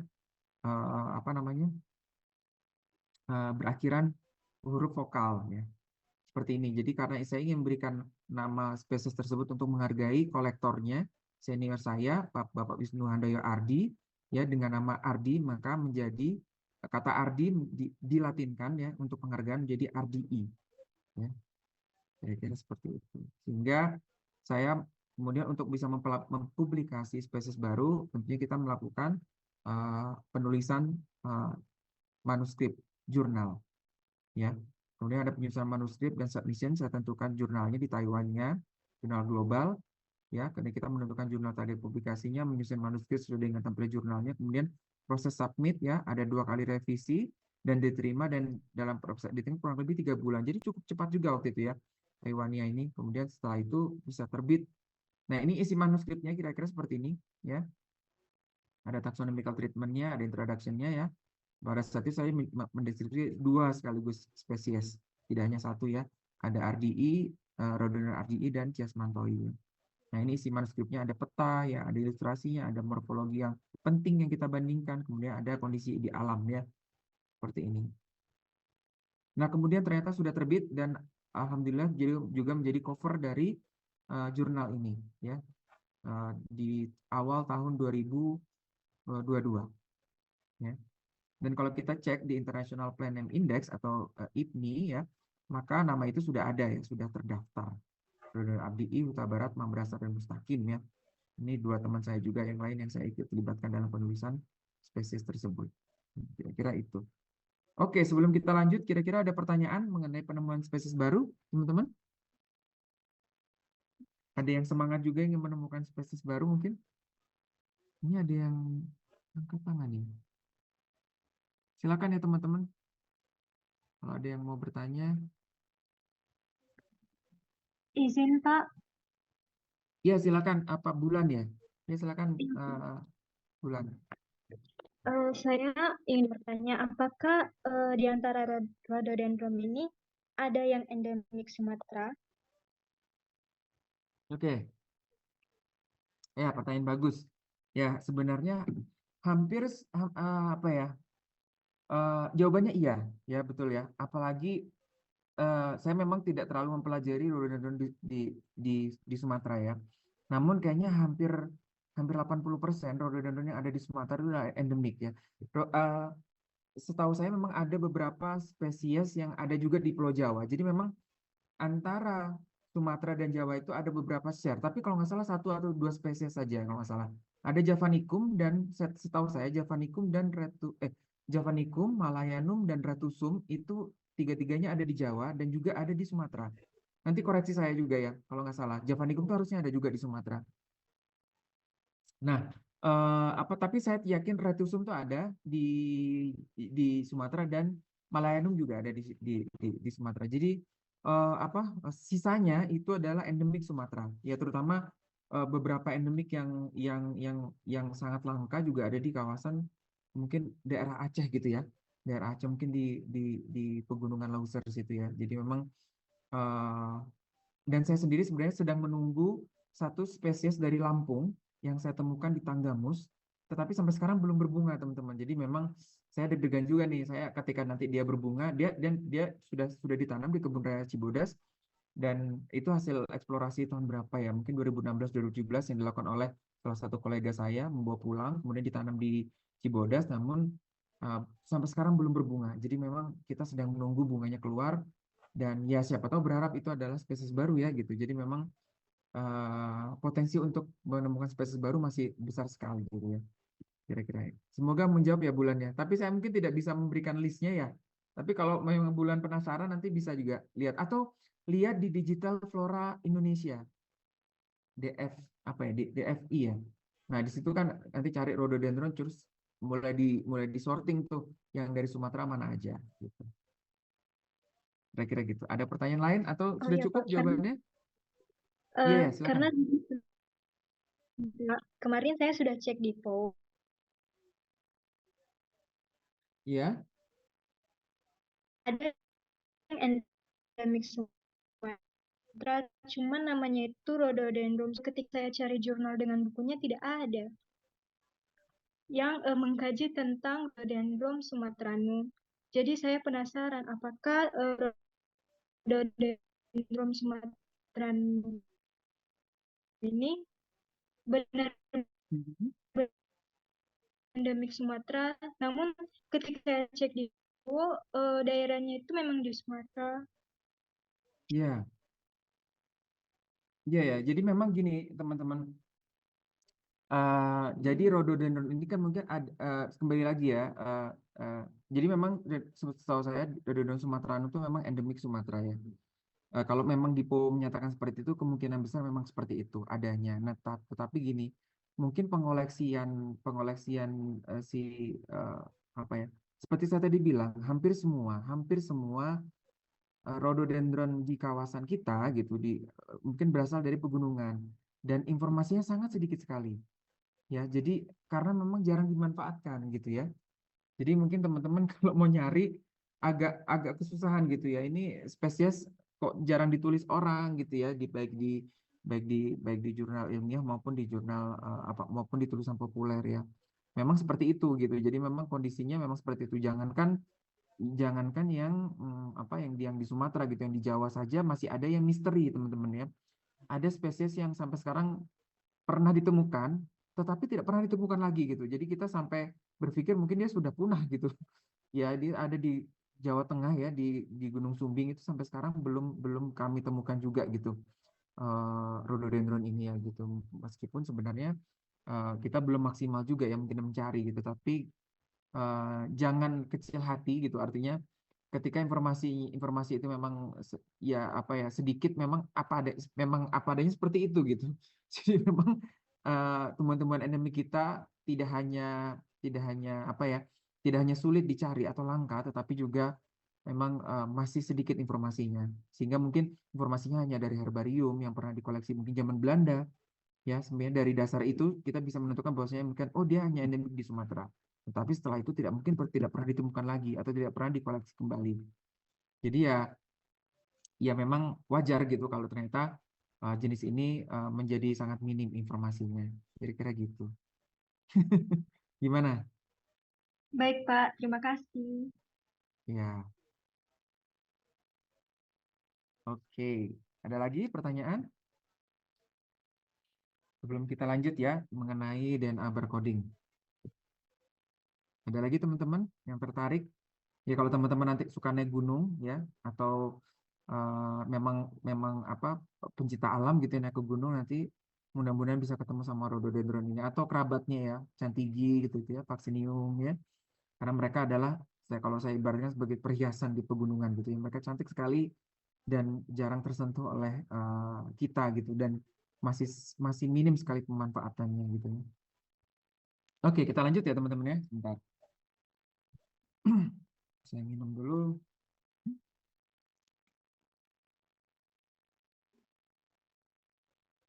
apa namanya berakhiran huruf vokal ya seperti ini. Jadi karena saya ingin memberikan nama spesies tersebut untuk menghargai kolektornya senior saya Bapak Wisnu Handoyo Ardi ya dengan nama Ardi maka menjadi kata Ardi dilatinkan ya untuk penghargaan menjadi RDI ya kira-kira seperti itu sehingga saya kemudian untuk bisa mempublikasi spesies baru tentunya kita melakukan penulisan uh, manuskrip jurnal ya. Kemudian ada penyusunan manuskrip dan submission, saya tentukan jurnalnya di Taiwannya, jurnal global ya. Karena kita menentukan jurnal target publikasinya, menyusun manuskrip sesuai dengan template jurnalnya, kemudian proses submit ya, ada 2 kali revisi dan diterima dan dalam proses diterima kurang lebih 3 bulan. Jadi cukup cepat juga waktu itu ya Taiwania ini. Kemudian setelah itu bisa terbit. Nah, ini isi manuskripnya kira-kira seperti ini ya. Ada taxonomical treatmentnya, ada introductionnya ya. Pada saat itu saya mendeskripsi 2 sekaligus spesies, tidak hanya 1 ya. Ada RDI, Rhododendron RDI dan Chiasmantoi. Nah ini isi manuskripnya ada peta ya, ada ilustrasinya, ada morfologi yang penting yang kita bandingkan, kemudian ada kondisi di alam ya, seperti ini. Nah kemudian ternyata sudah terbit dan alhamdulillah juga menjadi cover dari jurnal ini ya di awal tahun 2022 ya. Dan kalau kita cek di International Plant Name Index atau IPNI ya, maka nama itu sudah ada ya, sudah terdaftar. Rhododendron Abdii, Huta Barat, Mambrasar, dan Mustaqim ya. Ini 2 teman saya juga yang lain yang saya ikut libatkan dalam penulisan spesies tersebut. Kira-kira itu. Oke, sebelum kita lanjut, kira-kira ada pertanyaan mengenai penemuan spesies baru, teman-teman? Ada yang semangat juga ingin menemukan spesies baru mungkin? Ini ada yang angkat tangan nih. Silakan ya teman-teman. Kalau ada yang mau bertanya. Izin Pak, Ya, silakan. Apa bulan ya? Ya, silakan bulan. saya ingin bertanya, apakah di antara rhododendron ini ada yang endemik Sumatera? Oke. Ya, pertanyaan bagus. Ya, sebenarnya hampir apa ya? Jawabannya iya, ya betul ya. Apalagi saya memang tidak terlalu mempelajari rhododendron di Sumatera ya. Namun kayaknya hampir hampir 80% rhododendron yang ada di Sumatera itu adalah endemik ya. Setahu saya memang ada beberapa spesies yang ada juga di Pulau Jawa. Jadi memang antara Sumatera dan Jawa itu ada beberapa share. Tapi kalau nggak salah 1 atau 2 spesies saja kalau nggak salah. Ada Javanicum dan setahu saya Javanicum dan Javanicum, Malayanum dan Ratusum itu tiga-tiganya ada di Jawa dan juga ada di Sumatera. Nanti koreksi saya juga ya kalau nggak salah. Javanicum itu harusnya ada juga di Sumatera. Nah, tapi saya yakin Ratusum itu ada di Sumatera dan Malayanum juga ada di Sumatera. Jadi sisanya itu adalah endemik Sumatera. Ya terutama beberapa endemik yang sangat langka juga ada di kawasan mungkin daerah Aceh gitu ya. Daerah Aceh mungkin di pegunungan Leuser situ ya. Jadi memang eh, dan saya sendiri sebenarnya sedang menunggu satu spesies dari Lampung yang saya temukan di Tanggamus, tetapi sampai sekarang belum berbunga, teman-teman. Jadi memang saya deg-degan juga nih, saya ketika nanti dia berbunga, dia sudah ditanam di kebun raya Cibodas dan itu hasil eksplorasi tahun berapa ya? Mungkin 2016 2017 yang dilakukan oleh salah satu kolega saya membawa pulang kemudian ditanam di Cibodas namun sampai sekarang belum berbunga. Jadi memang kita sedang menunggu bunganya keluar dan ya siapa tahu berharap itu adalah spesies baru ya gitu. Jadi memang potensi untuk menemukan spesies baru masih besar sekali gitu ya kira-kira. Semoga menjawab ya bulannya. Tapi saya mungkin tidak bisa memberikan listnya ya. Tapi kalau memang bulan penasaran nanti bisa juga lihat atau lihat di Digital Flora Indonesia, DF apa ya, DFI ya. Nah di situ kan nanti cari rhododendron terus mulai di sorting tuh yang dari Sumatera mana aja gitu. Kira-kira gitu. Ada pertanyaan lain atau Oh sudah ya cukup Pak, jawabannya? Iya ya silakan. karena kemarin saya sudah cek di PO, Iya. ada yang endemik Sumatera, cuman namanya itu Rhododendron. Ketika saya cari jurnal dengan bukunya tidak ada yang mengkaji tentang Rhododendron sumatranum. Jadi saya penasaran apakah Rhododendron sumatranum ini benar Mhm. endemik Sumatera. Namun ketika saya cek di buku, daerahnya itu memang di Sumatera. Iya. Iya ya. Jadi memang gini teman-teman. Jadi rhododendron ini kan mungkin ada kembali lagi ya. Jadi memang setahu saya rhododendron Sumatera itu memang endemik Sumatera ya. Kalau memang Dipo menyatakan seperti itu, kemungkinan besar memang seperti itu adanya. Nah, tetapi gini, mungkin pengoleksian si eh, apa ya? Seperti saya tadi bilang, hampir semua rhododendron di kawasan kita gitu mungkin berasal dari pegunungan dan informasinya sangat sedikit sekali. Ya, jadi karena memang jarang dimanfaatkan gitu ya. Jadi mungkin teman-teman kalau mau nyari agak agak kesusahan gitu ya. Ini spesies kok jarang ditulis orang gitu ya di jurnal ilmiah maupun di jurnal maupun di tulisan populer ya. Memang seperti itu gitu. Jadi memang kondisinya memang seperti itu. Jangankan yang di Sumatera gitu, yang di Jawa saja masih ada yang misteri teman-teman ya. Ada spesies yang sampai sekarang pernah ditemukan, tetapi tidak pernah ditemukan lagi gitu. Jadi kita sampai berpikir mungkin dia sudah punah gitu. Ya, dia ada di Jawa Tengah ya, di Gunung Sumbing itu sampai sekarang belum belum kami temukan juga gitu. Rhododendron ini ya gitu. Meskipun sebenarnya kita belum maksimal juga ya mungkin mencari gitu, tapi jangan kecil hati gitu. Artinya ketika informasi informasi itu memang ya apa ya sedikit memang apa adanya seperti itu gitu. Jadi memang teman-teman endemik kita tidak hanya tidak hanya apa ya tidak hanya sulit dicari atau langka, tetapi juga memang masih sedikit informasinya. Sehingga mungkin informasinya hanya dari herbarium yang pernah dikoleksi mungkin zaman Belanda. Ya, sebenarnya dari dasar itu kita bisa menentukan bahwasanya mungkin oh dia hanya endemik di Sumatera. Tetapi setelah itu tidak pernah ditemukan lagi atau tidak pernah dikoleksi kembali. Jadi ya memang wajar gitu kalau ternyata jenis ini menjadi sangat minim informasinya. Kira-kira gitu. Gimana? Baik Pak, terima kasih. Ya, oke. Ada lagi pertanyaan sebelum kita lanjut ya mengenai DNA barcoding. Ada lagi teman-teman yang tertarik? Ya kalau teman-teman nanti suka naik gunung ya atau memang memang apa pencinta alam gitu ya naik ke gunung nanti Mudah-mudahan bisa ketemu sama rhododendron ini atau kerabatnya ya, Cantigi gitu ya, Vaccinium ya. Karena mereka adalah kalau saya ibaratkan sebagai perhiasan di pegunungan gitu ya. Mereka cantik sekali dan jarang tersentuh oleh kita gitu dan masih masih minim sekali pemanfaatannya gitu ya. Oke, kita lanjut ya teman-teman ya. Bentar. Saya minum dulu.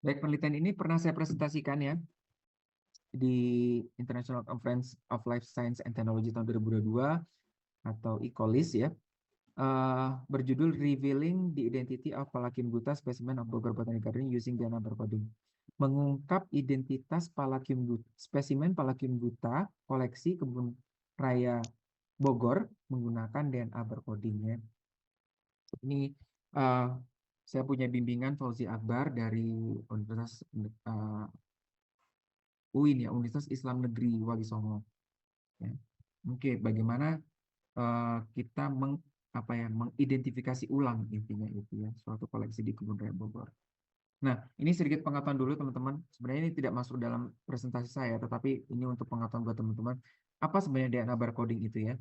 Baik, penelitian ini pernah saya presentasikan ya di International Conference of Life Science and Technology tahun 2022 atau ICOLIS ya. Berjudul Revealing the Identity of Palakim Gutta Specimen of Bogor Botanic Garden Using DNA Barcoding. Mengungkap identitas spesimen Palakim Gutta koleksi kebun raya Bogor menggunakan DNA barcoding ya. Ini saya punya bimbingan Fauzi Akbar dari Universitas UIN ya, Universitas Islam Negeri Wali Songo. Ya. Oke, bagaimana kita mengidentifikasi ulang intinya itu ya suatu koleksi di Kebun Raya Bogor. Nah, ini sedikit pengetahuan dulu teman-teman. Sebenarnya ini tidak masuk dalam presentasi saya, tetapi ini untuk pengetahuan buat teman-teman. Apa sebenarnya DNA barcoding itu ya?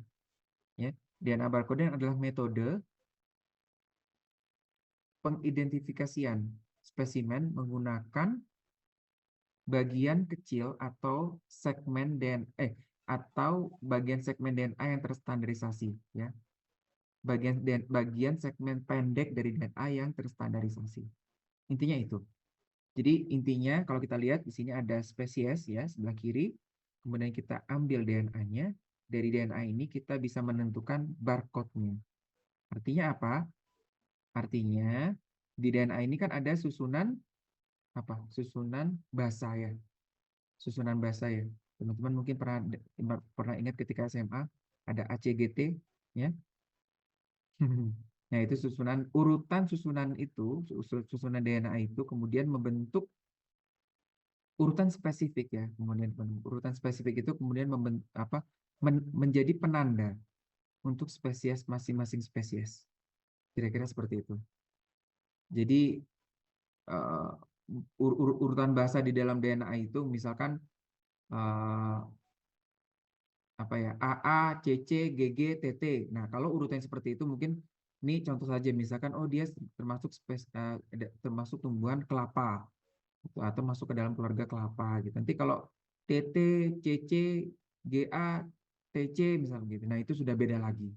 Ya, DNA barcoding adalah metode pengidentifikasian spesimen menggunakan bagian kecil atau segmen DNA atau bagian segmen DNA yang terstandarisasi ya. Bagian segmen pendek dari DNA yang terstandarisasi. Intinya itu. Jadi intinya kalau kita lihat di sini ada spesies ya sebelah kiri, kemudian kita ambil DNA-nya, dari DNA ini kita bisa menentukan barcode-nya. Artinya apa? Artinya di DNA ini kan ada susunan apa? Susunan basa ya. Susunan basa ya. Teman-teman mungkin pernah ingat ketika SMA ada ACGT ya. Nah, itu urutan susunan itu, susunan DNA itu kemudian membentuk urutan spesifik ya. Kemudian urutan spesifik itu kemudian menjadi penanda untuk spesies masing-masing spesies. Kira-kira seperti itu. Jadi urutan bahasa di dalam DNA itu misalkan apa ya, AA, CC, GG, TT. Nah, kalau urutan seperti itu mungkin ini contoh saja misalkan dia termasuk tumbuhan kelapa atau masuk ke dalam keluarga kelapa gitu. Nanti kalau TT, CC, GA, TC misalnya gitu. Nah, itu sudah beda lagi.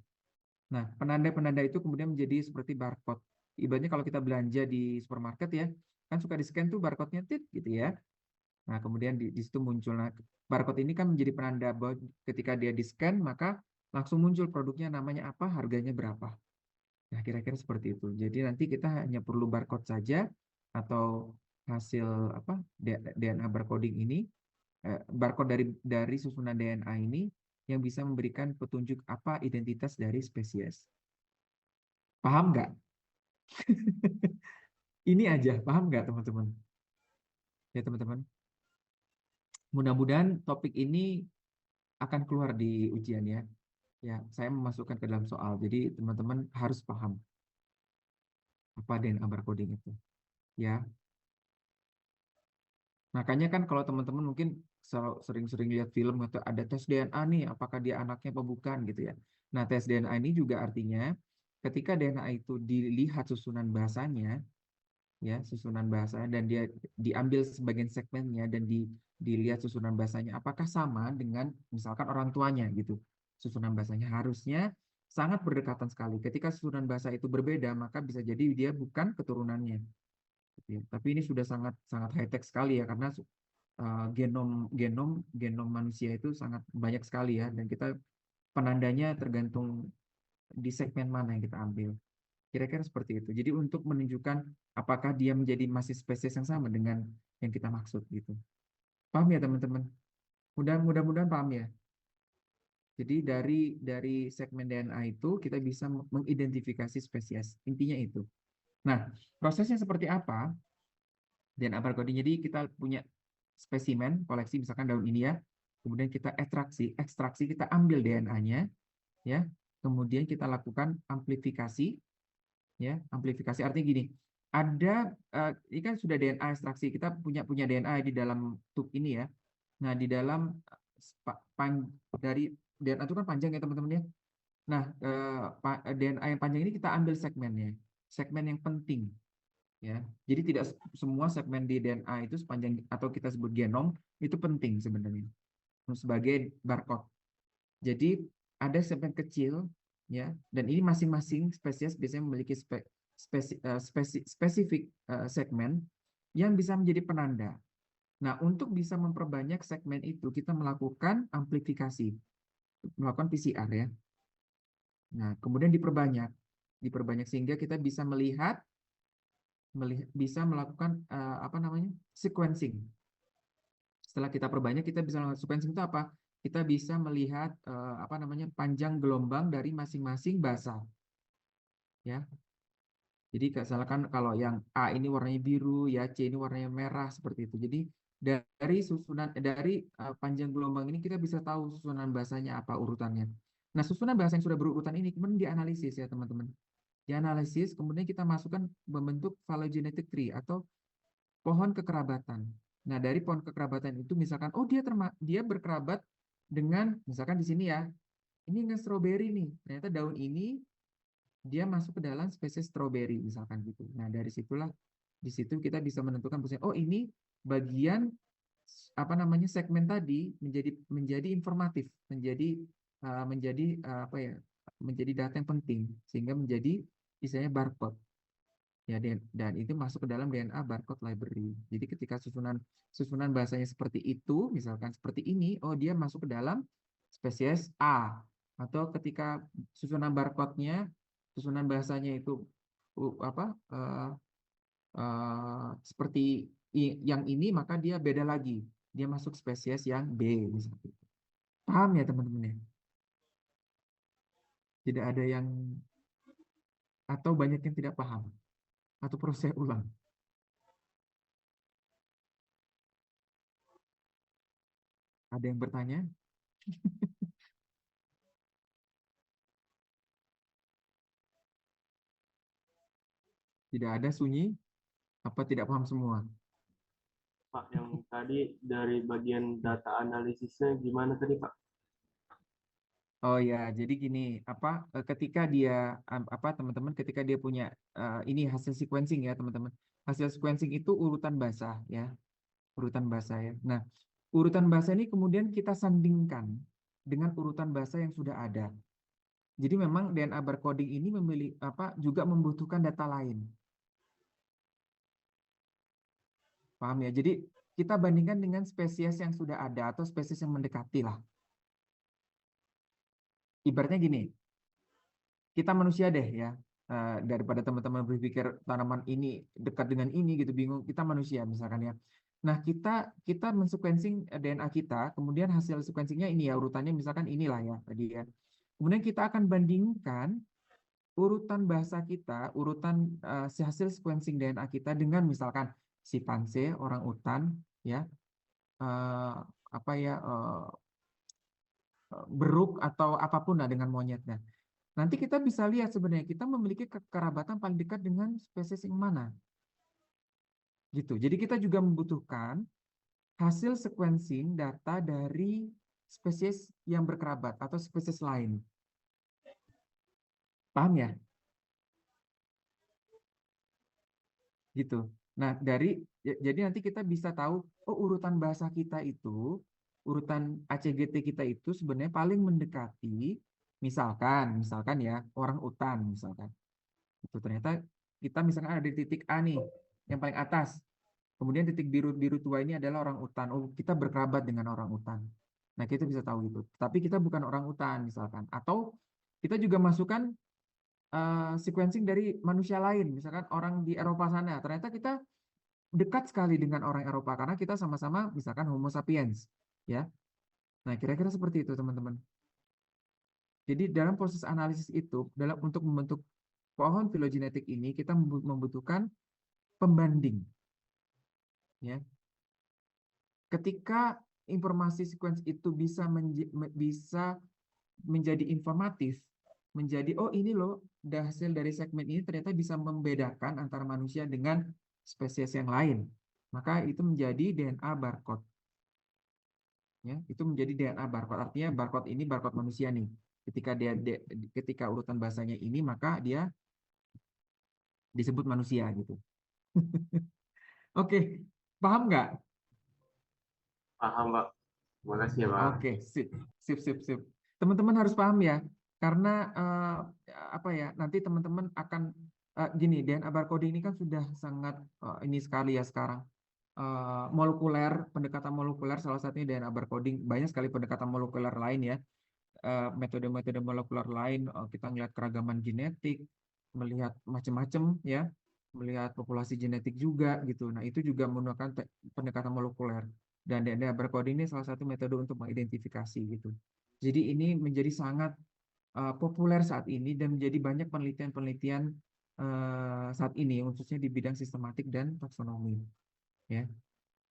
Nah, penanda-penanda itu kemudian menjadi seperti barcode. Ibaratnya kalau kita belanja di supermarket ya, kan suka di-scan tuh barcode-nya tit gitu ya. Nah, kemudian di situ muncul. Nah, barcode ini kan menjadi penanda bahwa ketika dia di-scan, maka langsung muncul produknya namanya apa, harganya berapa. Nah, kira-kira seperti itu. Jadi nanti kita hanya perlu barcode saja atau hasil DNA barcoding ini, barcode dari susunan DNA ini yang bisa memberikan petunjuk apa identitas dari spesies. Paham nggak? Ini aja, paham nggak teman-teman? Ya teman-teman. Mudah-mudahan topik ini akan keluar di ujian ya. Ya, saya memasukkan ke dalam soal. Jadi teman-teman harus paham apa DNA barcoding itu. Ya. Makanya kan kalau teman-teman mungkin sering-sering lihat film atau ada tes DNA nih, apakah dia anaknya apa bukan gitu ya. Nah, tes DNA ini juga artinya ketika DNA itu dilihat susunan bahasanya, ya susunan bahasa dan dia diambil sebagian segmennya dan dilihat susunan bahasanya apakah sama dengan misalkan orang tuanya gitu. Susunan bahasanya harusnya sangat berdekatan sekali. Ketika susunan bahasa itu berbeda, maka bisa jadi dia bukan keturunannya. Gitu ya. Tapi ini sudah sangat sangat high tech sekali ya karena genom manusia itu sangat banyak sekali ya dan kita penandanya tergantung di segmen mana yang kita ambil. Kira-kira seperti itu. Jadi untuk menunjukkan apakah dia menjadi masih spesies yang sama dengan yang kita maksud gitu. Paham ya teman-teman? Mudah-mudahan paham ya. Jadi dari segmen DNA itu kita bisa mengidentifikasi spesies. Intinya itu. Nah, prosesnya seperti apa? DNA barcoding. Jadi kita punya spesimen koleksi misalkan daun ini ya. Kemudian kita ekstraksi kita ambil DNA-nya ya. Kemudian kita lakukan amplifikasi ya. Amplifikasi artinya gini. ada ini kan sudah DNA ekstraksi, kita punya DNA di dalam tube ini ya. Nah, di dalam dari DNA itu kan panjang ya teman-teman ya. Nah, DNA yang panjang ini kita ambil segmennya, segmen yang penting ya. Jadi tidak semua segmen di DNA itu sepanjang atau kita sebut genom itu penting sebenarnya sebagai barcode. Jadi ada segmen kecil ya, dan ini masing-masing spesies biasanya memiliki spesifik segmen yang bisa menjadi penanda. Nah, untuk bisa memperbanyak segmen itu, kita melakukan amplifikasi, melakukan PCR ya. Nah, kemudian diperbanyak sehingga kita bisa bisa melakukan apa namanya sequencing. Setelah kita perbanyak, kita bisa melakukan sequencing itu apa? Kita bisa melihat apa namanya panjang gelombang dari masing-masing bahasa, ya. Jadi misalkan kalau yang A ini warnanya biru, ya C ini warnanya merah seperti itu. Jadi dari panjang gelombang ini kita bisa tahu susunan bahasanya apa urutannya. Nah, susunan bahasa yang sudah berurutan ini kemudian dianalisis ya teman-teman. Dianalisis, kemudian kita masukkan membentuk phylogenetic tree atau pohon kekerabatan. Nah, dari pohon kekerabatan itu misalkan, oh dia berkerabat dengan, misalkan di sini ya, ini nge strawberry nih. Ternyata daun ini dia masuk ke dalam spesies strawberry misalkan gitu. Nah, di situ kita bisa menentukan oh ini bagian apa namanya segmen tadi menjadi informatif, apa ya? Menjadi data yang penting sehingga menjadi istilahnya barcode. Ya, dan itu masuk ke dalam DNA barcode library. Jadi ketika susunan bahasanya seperti itu, misalkan seperti ini, oh dia masuk ke dalam spesies A. Atau ketika susunan bahasanya itu apa seperti yang ini, maka dia beda lagi. Dia masuk spesies yang B, misalnya. Paham ya teman-teman ya? Tidak ada yang atau banyak yang tidak paham atau proses ulang. Ada yang bertanya? Tidak ada, sunyi? Apa tidak paham semua? Pak, yang tadi dari bagian data analisisnya gimana tadi, Pak? Oh ya, jadi gini, ketika dia teman-teman ketika dia punya ini hasil sequencing ya teman-teman. Hasil sequencing itu urutan bahasa ya, urutan bahasa ya. Nah, urutan bahasa ini kemudian kita sandingkan dengan urutan bahasa yang sudah ada. Jadi memang DNA barcoding ini juga membutuhkan data lain. Paham ya? Jadi kita bandingkan dengan spesies yang sudah ada atau spesies yang mendekati lah. Ibaratnya gini, kita manusia deh ya, daripada teman-teman berpikir tanaman ini dekat dengan ini gitu bingung, kita manusia misalkan ya. Nah, kita mensequencing DNA kita, kemudian hasil sequencingnya ini ya urutannya misalkan inilah ya tadi ya. Kemudian kita akan bandingkan urutan bahasa kita, urutan hasil sequencing DNA kita dengan misalkan simpanse, orang utan ya, apa ya beruk atau apapun lah dengan monyetnya. Nanti kita bisa lihat sebenarnya kita memiliki kekerabatan paling dekat dengan spesies yang mana. Gitu. Jadi kita juga membutuhkan hasil sequencing data dari spesies yang berkerabat atau spesies lain. Paham ya? Gitu. Nah, jadi nanti kita bisa tahu oh urutan bahasa kita itu, urutan ACGT kita itu sebenarnya paling mendekati misalkan ya, orang utan misalkan. Itu ternyata kita misalkan ada di titik A nih, yang paling atas. Kemudian titik biru-biru tua ini adalah orang utan. Oh, kita berkerabat dengan orang utan. Nah, kita bisa tahu gitu. Tapi kita bukan orang utan misalkan. Atau kita juga masukkan sequencing dari manusia lain, misalkan orang di Eropa sana. Ternyata kita dekat sekali dengan orang Eropa karena kita sama-sama misalkan Homo sapiens, ya. Nah, kira-kira seperti itu, teman-teman. Jadi dalam proses analisis itu, untuk membentuk pohon filogenetik ini kita membutuhkan pembanding, ya. Ketika informasi sequence itu bisa menjadi informatif, menjadi, oh ini loh, hasil dari segmen ini ternyata bisa membedakan antara manusia dengan spesies yang lain. Maka itu menjadi DNA barcode. Ya, itu menjadi DNA barcode. Artinya barcode ini barcode manusia nih. Ketika urutan bahasanya ini, maka dia disebut manusia gitu. Oke, paham nggak? Paham, Pak. Terima kasih ya, Pak. Oke, sip, sip, sip, sip. Teman-teman harus paham ya, karena apa ya, nanti teman-teman akan gini, DNA barcoding ini kan sudah sangat ini sekali ya sekarang. Molekuler, pendekatan molekuler, salah satunya DNA barcoding. Banyak sekali pendekatan molekuler lain ya. Metode-metode molekuler lain, kita melihat keragaman genetik, melihat macam-macam ya, melihat populasi genetik juga gitu. Nah, itu juga menggunakan pendekatan molekuler. Dan DNA barcoding ini salah satu metode untuk mengidentifikasi gitu. Jadi ini menjadi sangat populer saat ini dan menjadi banyak penelitian-penelitian saat ini, khususnya di bidang sistematik dan taksonomi. Ya.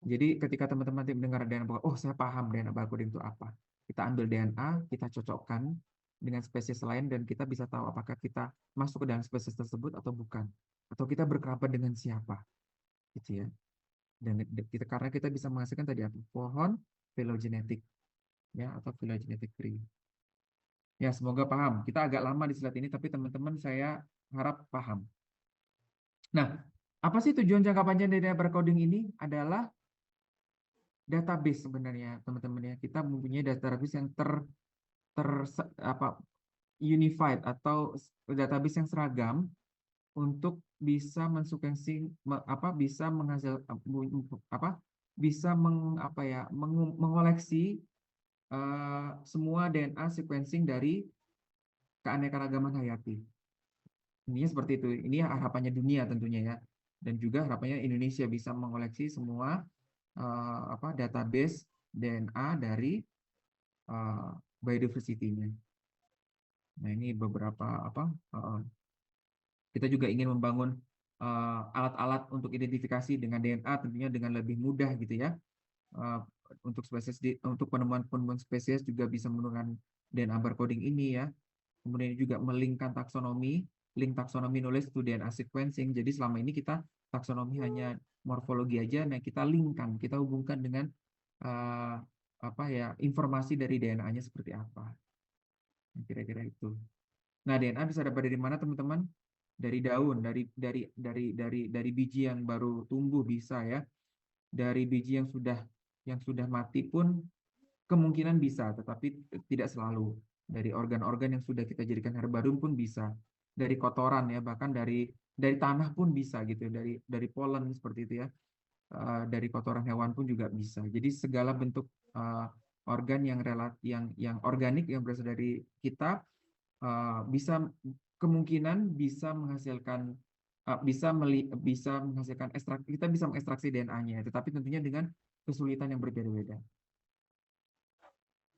Jadi ketika teman-teman mendengar DNA barcode, oh saya paham DNA barcoding itu apa. Kita ambil DNA, kita cocokkan dengan spesies lain dan kita bisa tahu apakah kita masuk ke dalam spesies tersebut atau bukan. Atau kita berkerabat dengan siapa. Gitu ya. Dan karena kita bisa menghasilkan tadi apa? Pohon phylogenetic ya atau phylogenetic tree. Ya, semoga paham. Kita agak lama di slide ini tapi teman-teman saya harap paham. Nah, apa sih tujuan jangka panjang dari DNA barcoding ini? Adalah database sebenarnya teman-teman ya. Kita mempunyai database yang apa unified atau database yang seragam untuk bisa mensupensi bisa menghasil apa bisa mengoleksi semua DNA sequencing dari keanekaragaman hayati. Intinya seperti itu. Ini harapannya dunia tentunya ya. Dan juga harapannya Indonesia bisa mengoleksi semua database DNA dari biodiversity-nya. Nah, ini beberapa kita juga ingin membangun alat-alat untuk identifikasi dengan DNA tentunya dengan lebih mudah gitu ya. Untuk untuk penemuan spesies juga bisa menggunakan DNA barcoding ini ya. Kemudian juga melingkan taksonomi, link taksonomi knowledge to DNA sequencing. Jadi selama ini kita taksonomi hanya morfologi aja, nah kita linkkan, kita hubungkan dengan informasi dari DNA-nya seperti apa. Kira-kira itu. Nah, DNA bisa dapat dari mana, teman-teman? Dari daun, dari biji yang baru tumbuh bisa ya. Dari biji yang sudah mati pun kemungkinan bisa, tetapi tidak selalu. Dari organ-organ yang sudah kita jadikan herbarum pun bisa. Dari kotoran ya, bahkan dari tanah pun bisa gitu, dari polen seperti itu ya. Dari kotoran hewan pun juga bisa. Jadi segala bentuk organ yang organik yang berasal dari kita bisa kemungkinan bisa menghasilkan kita bisa mengekstraksi DNA-nya, tetapi tentunya dengan kesulitan yang berbeda-beda.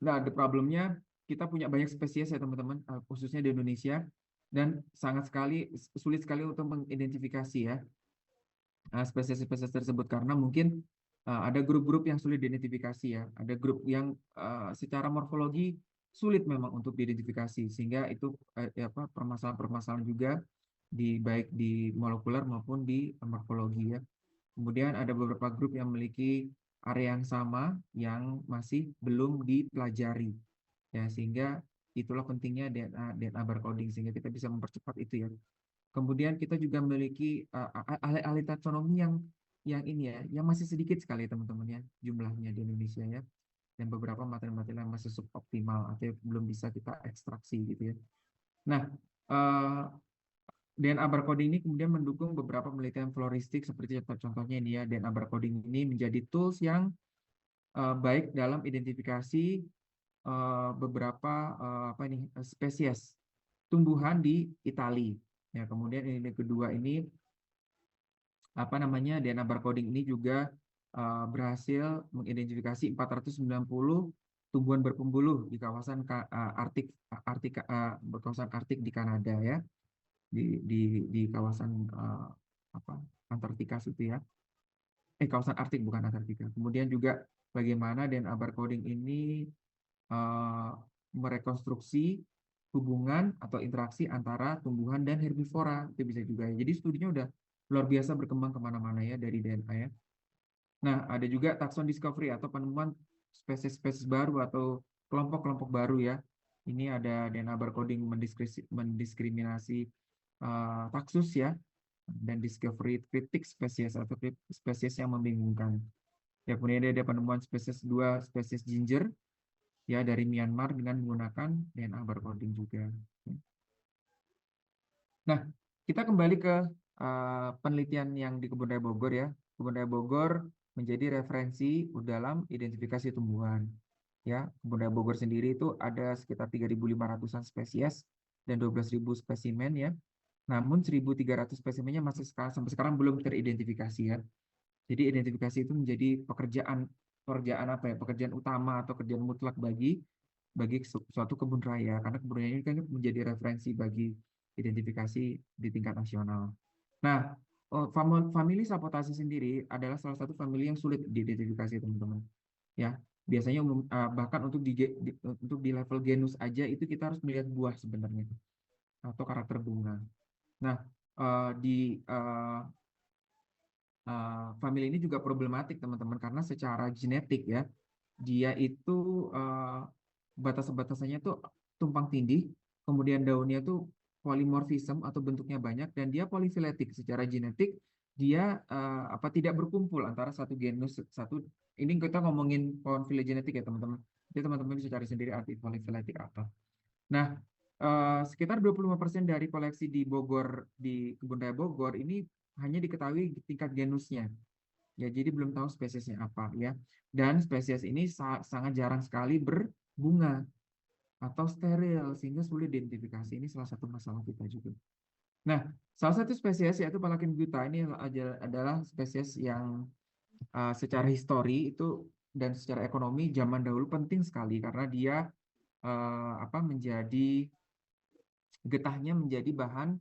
Nah, the problemnya kita punya banyak spesies ya teman-teman, khususnya di Indonesia, dan sulit sekali untuk mengidentifikasi ya spesies-spesies tersebut karena mungkin ada grup-grup yang sulit diidentifikasi ya, ada grup yang secara morfologi sulit memang untuk diidentifikasi sehingga itu permasalahan-permasalahan juga baik di molekuler maupun di morfologi ya. Kemudian ada beberapa grup yang memiliki area yang sama yang masih belum dipelajari ya sehingga itulah pentingnya DNA barcoding sehingga kita bisa mempercepat itu ya. Kemudian kita juga memiliki ahli-ahli taksonomi yang masih sedikit sekali teman-teman ya jumlahnya di Indonesia ya, dan beberapa materi-materi yang masih suboptimal atau belum bisa kita ekstraksi gitu ya. Nah, DNA barcoding ini kemudian mendukung beberapa penelitian floristik seperti contohnya ini ya, DNA barcoding ini menjadi tools yang baik dalam identifikasi beberapa spesies tumbuhan di Italia. Ya, kemudian ini kedua ini DNA barcoding ini juga berhasil mengidentifikasi 490 tumbuhan berpembuluh di kawasan kawasan Arktik di Kanada ya. Di kawasan Antartika itu ya. Kawasan Arktik bukan Antartika. Kemudian juga bagaimana DNA barcoding ini merekonstruksi hubungan atau interaksi antara tumbuhan dan herbivora. Itu bisa juga. Jadi studinya udah luar biasa berkembang kemana-mana ya dari DNA ya. Nah, ada juga taxon discovery atau penemuan spesies-spesies baru atau kelompok-kelompok baru ya. Ini ada DNA barcoding mendiskriminasi taksus ya, dan discovery kritik spesies atau spesies yang membingungkan. Ya, kemudian ada penemuan dua spesies ginger ya dari Myanmar dengan menggunakan DNA barcoding juga. Nah, kita kembali ke penelitian yang di Kebun Raya Bogor ya. Kebun Raya Bogor menjadi referensi dalam identifikasi tumbuhan. Ya, Kebun Raya Bogor sendiri itu ada sekitar 3.500-an spesies dan 12.000 spesimen ya. Namun 1.300 spesimennya masih sampai sekarang belum teridentifikasi ya. Jadi identifikasi itu menjadi pekerjaan apa ya? Pekerjaan utama atau pekerjaan mutlak bagi suatu kebun raya, karena kebun raya ini kan menjadi referensi bagi identifikasi di tingkat nasional. Nah, famili Sapotasi sendiri adalah salah satu famili yang sulit diidentifikasi teman-teman. Ya, biasanya bahkan untuk di level genus aja itu kita harus melihat buah sebenarnya atau karakter bunga. Nah, di famili ini juga problematik teman-teman karena secara genetik ya dia itu batas-batasannya tuh tumpang tindih, kemudian daunnya tuh polimorfisme atau bentuknya banyak dan dia polifiletik secara genetik dia tidak berkumpul antara satu genus satu. Ini kita ngomongin pohon filogenetik ya teman-teman. Jadi teman-teman bisa cari sendiri arti polifiletik apa. Nah, sekitar 25% dari koleksi di Bogor, di Kebun Raya Bogor ini hanya diketahui tingkat genusnya. Ya, jadi belum tahu spesiesnya apa ya. Dan spesies ini sangat jarang sekali berbunga atau steril sehingga sulit diidentifikasi. Ini salah satu masalah kita juga. Nah, salah satu spesies yaitu Palakin guta ini adalah spesies yang secara histori itu dan secara ekonomi zaman dahulu penting sekali karena dia getahnya menjadi bahan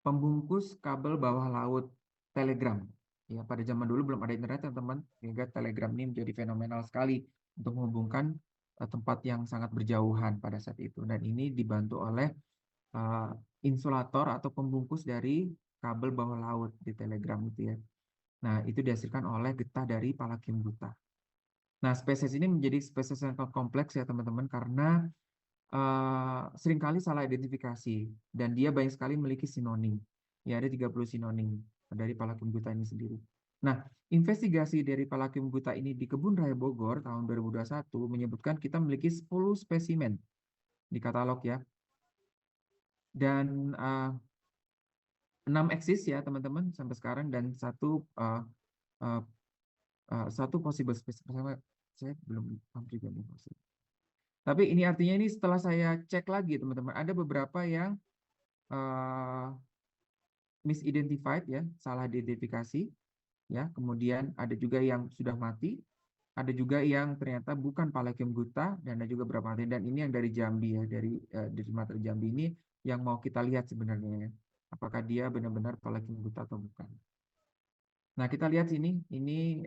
pembungkus kabel bawah laut telegram. Ya, pada zaman dulu belum ada internet, teman-teman, sehingga telegram ini menjadi fenomenal sekali untuk menghubungkan tempat yang sangat berjauhan pada saat itu. Dan ini dibantu oleh insulator atau pembungkus dari kabel bawah laut di telegram itu ya. Nah, itu dihasilkan oleh getah dari Palakin guta. Nah, spesies ini menjadi spesies yang kompleks ya, teman-teman, karena seringkali salah identifikasi dan dia banyak sekali memiliki sinonim. Ya, ada 30 sinonim dari Palakin guta ini sendiri. Nah, investigasi dari Palakin guta ini di Kebun Raya Bogor tahun 2021 menyebutkan kita memiliki 10 spesimen di katalog ya. Dan 6 eksis ya teman-teman sampai sekarang dan satu possible spesimen. Saya belum paham juga nih maksudnya. Tapi ini artinya ini setelah saya cek lagi teman-teman, ada beberapa yang misidentified ya, salah diidentifikasi ya. Kemudian ada juga yang sudah mati, ada juga yang ternyata bukan Palakin guta dan ada juga beberapa mati. Dan ini yang dari Jambi ya, dari Sumatera Jambi ini yang mau kita lihat sebenarnya ya. Apakah dia benar-benar Palakin guta atau bukan. Nah, kita lihat sini, ini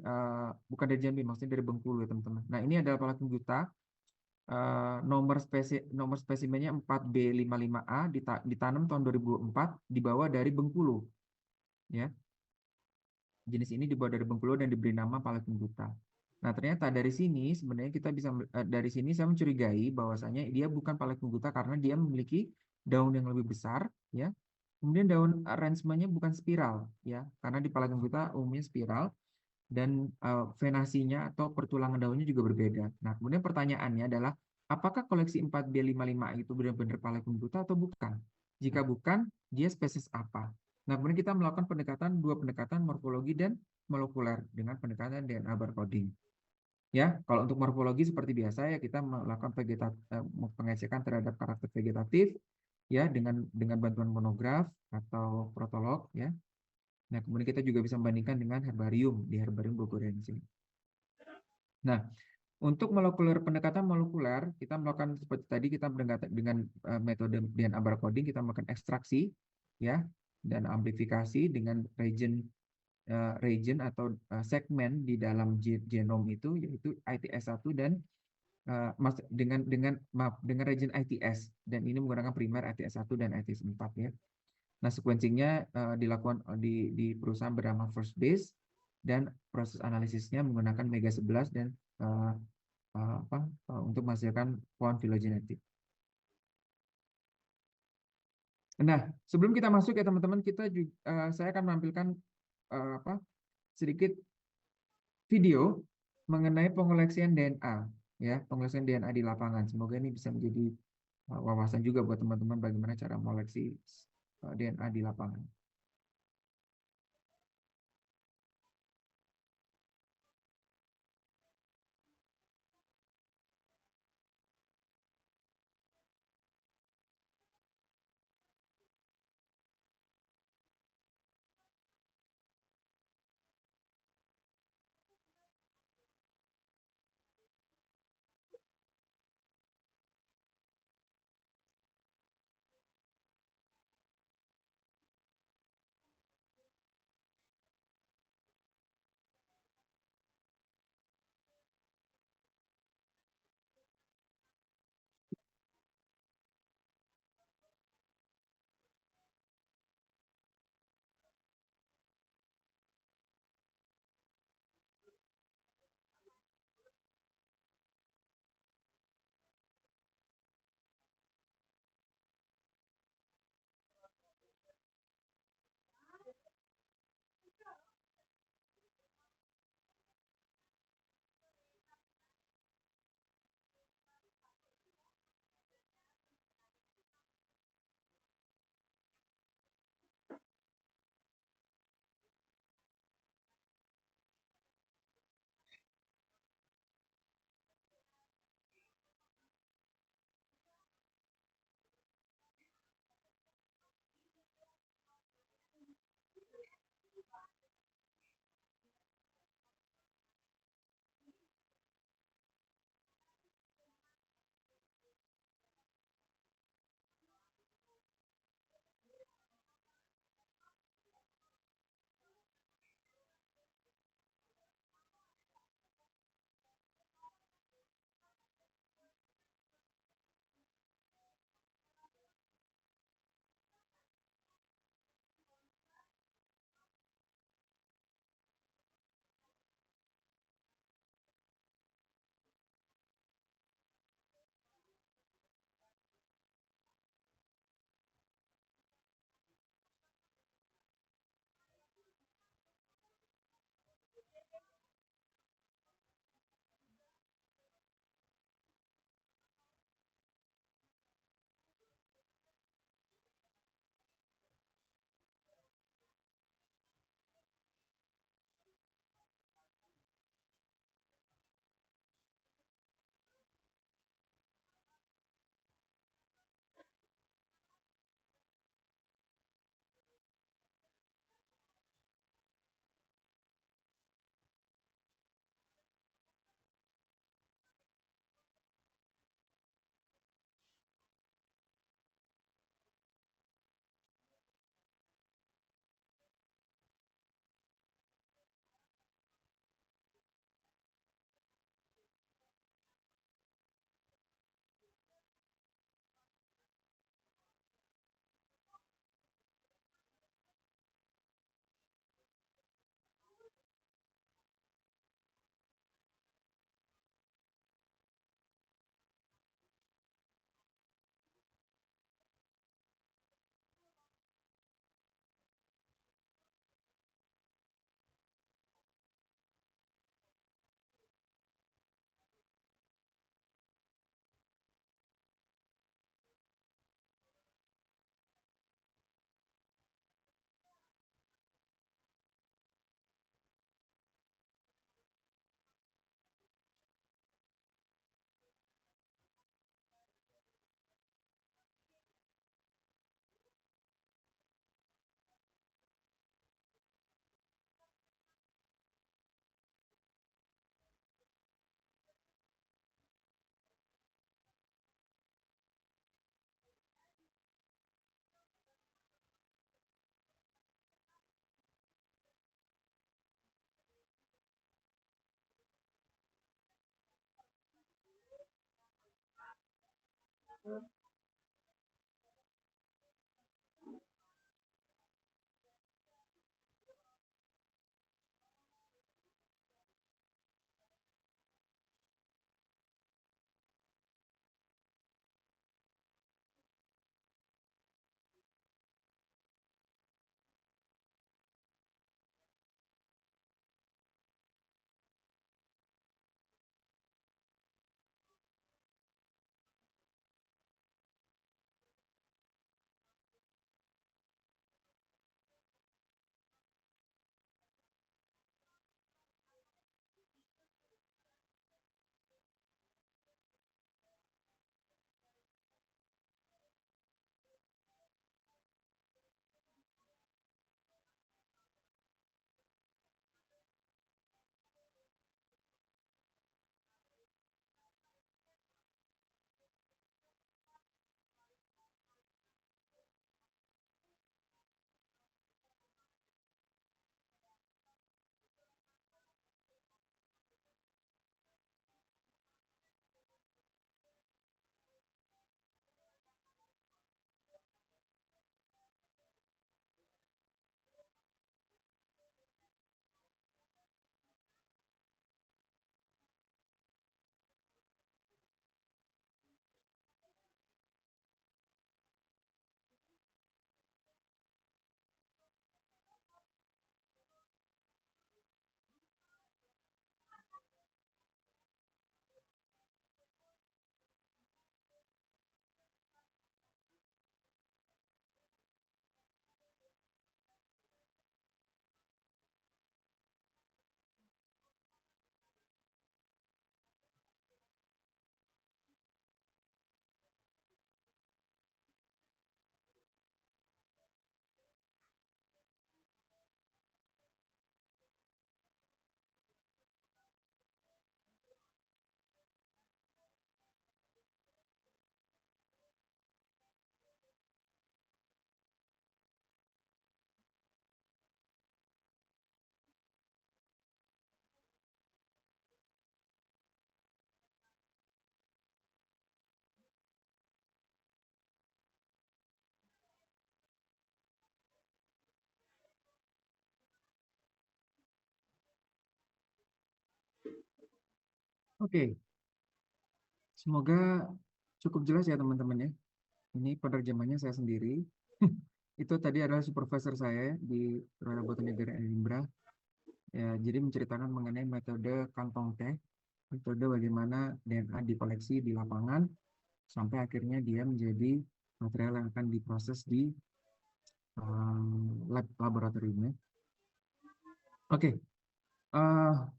bukan dari Jambi, maksudnya dari Bengkulu ya teman-teman. Nah, ini adalah Palakin guta. Nomor spesimennya 4B55A ditanam tahun 2004 dibawa dari Bengkulu ya. Jenis ini dibawa dari Bengkulu dan diberi nama Palakin guta. Nah, ternyata dari sini sebenarnya kita bisa dari sini saya mencurigai bahwasanya dia bukan Palakin guta karena dia memiliki daun yang lebih besar ya. Kemudian daun arrangementnya bukan spiral ya, karena di Palakin guta umumnya spiral dan venasinya atau pertulangan daunnya juga berbeda. Nah, kemudian pertanyaannya adalah apakah koleksi 4B55 itu benar-benar Palakin guta atau bukan? Jika bukan, dia spesies apa? Nah, kemudian kita melakukan dua pendekatan morfologi dan molekuler dengan pendekatan DNA barcoding. Ya, kalau untuk morfologi seperti biasa ya kita melakukan pengecekan terhadap karakter vegetatif ya dengan bantuan monograf atau protolog ya. Nah, kemudian kita juga bisa membandingkan dengan herbarium di Herbarium Bogorense. Nah, untuk pendekatan molekuler, kita melakukan seperti tadi kita dengan metode DNA barcoding, kita melakukan ekstraksi ya dan amplifikasi dengan region atau segmen di dalam genom itu yaitu ITS1 dan dengan region ITS, dan ini menggunakan primer ITS 1 dan ITS 4 ya. Nah, sequencingnya dilakukan di perusahaan bernama First Base, dan proses analisisnya menggunakan Mega 11 dan untuk menghasilkan pohon filogenetik. Nah, sebelum kita masuk ya teman-teman, saya akan menampilkan sedikit video mengenai pengoleksian DNA, ya, pengoleksian DNA di lapangan. Semoga ini bisa menjadi wawasan juga buat teman-teman bagaimana cara mengoleksi DNA di lapangan. Oke, semoga cukup jelas ya teman-teman ya. Ini penerjemahnya saya sendiri. Itu tadi adalah supervisor saya di Royal Botanic Garden Edinburgh. Ya, jadi menceritakan mengenai metode kantong teh, metode bagaimana DNA dikoleksi di lapangan sampai akhirnya dia menjadi material yang akan diproses di lab laboratoriumnya. Oke,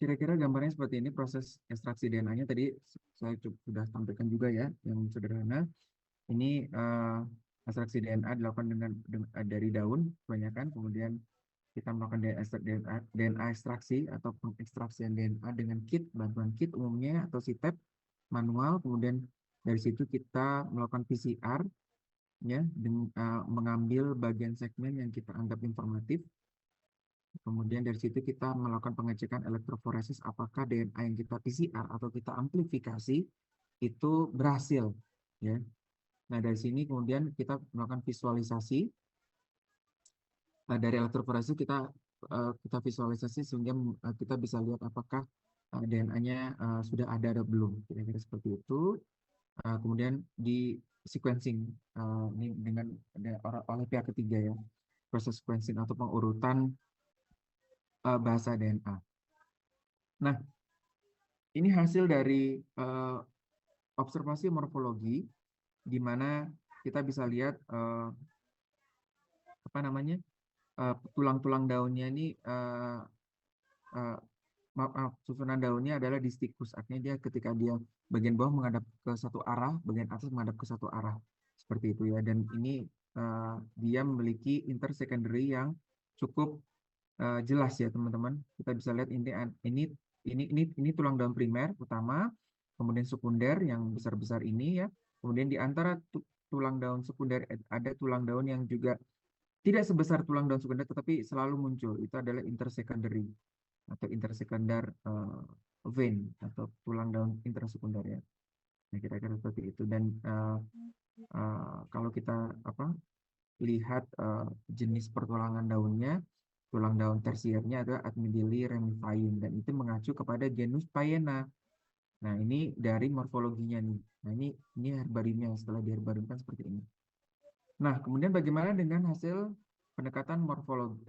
kira-kira gambarnya seperti ini proses ekstraksi DNA-nya tadi saya sudah tampilkan juga ya, yang sederhana. Ini ekstraksi DNA dilakukan dari daun kebanyakan, kemudian kita melakukan DNA ekstraksi atau pengekstraksian DNA dengan kit, bantuan kit umumnya atau CTEP manual, kemudian dari situ kita melakukan PCR ya, mengambil bagian segmen yang kita anggap informatif. Kemudian dari situ kita melakukan pengecekan elektroforesis apakah DNA yang kita PCR atau kita amplifikasi itu berhasil ya. Nah, dari sini kemudian kita melakukan visualisasi. Dari elektroforesis kita visualisasi sehingga kita bisa lihat apakah DNA-nya sudah ada atau belum, kira-kira seperti itu. Kemudian di sequencing ini dengan oleh pihak ketiga ya, proses sequencing atau pengurutan bahasa DNA. Nah, ini hasil dari observasi morfologi di mana kita bisa lihat apa namanya tulang-tulang daunnya ini susunan daunnya adalah distikus, artinya dia ketika dia bagian bawah menghadap ke satu arah, bagian atas menghadap ke satu arah seperti itu ya. Dan ini dia memiliki intersecondary yang cukup jelas ya teman-teman. Kita bisa lihat ini tulang daun primer utama, kemudian sekunder yang besar-besar ini ya. Kemudian di antara tulang daun sekunder ada tulang daun yang juga tidak sebesar tulang daun sekunder tetapi selalu muncul. Itu adalah intersecondary atau intersekunder vein atau tulang daun intersekunder ya. Nah, kira-kira seperti itu. Dan Kalau kita lihat jenis pertulangan daunnya, tulang daun tersiernya adalah Admedili ramifium dan itu mengacu kepada genus Payena. Nah, ini dari morfologinya nih. Nah, ini herbariumnya setelah diherbariumkan seperti ini. Nah, kemudian bagaimana dengan hasil pendekatan morfologi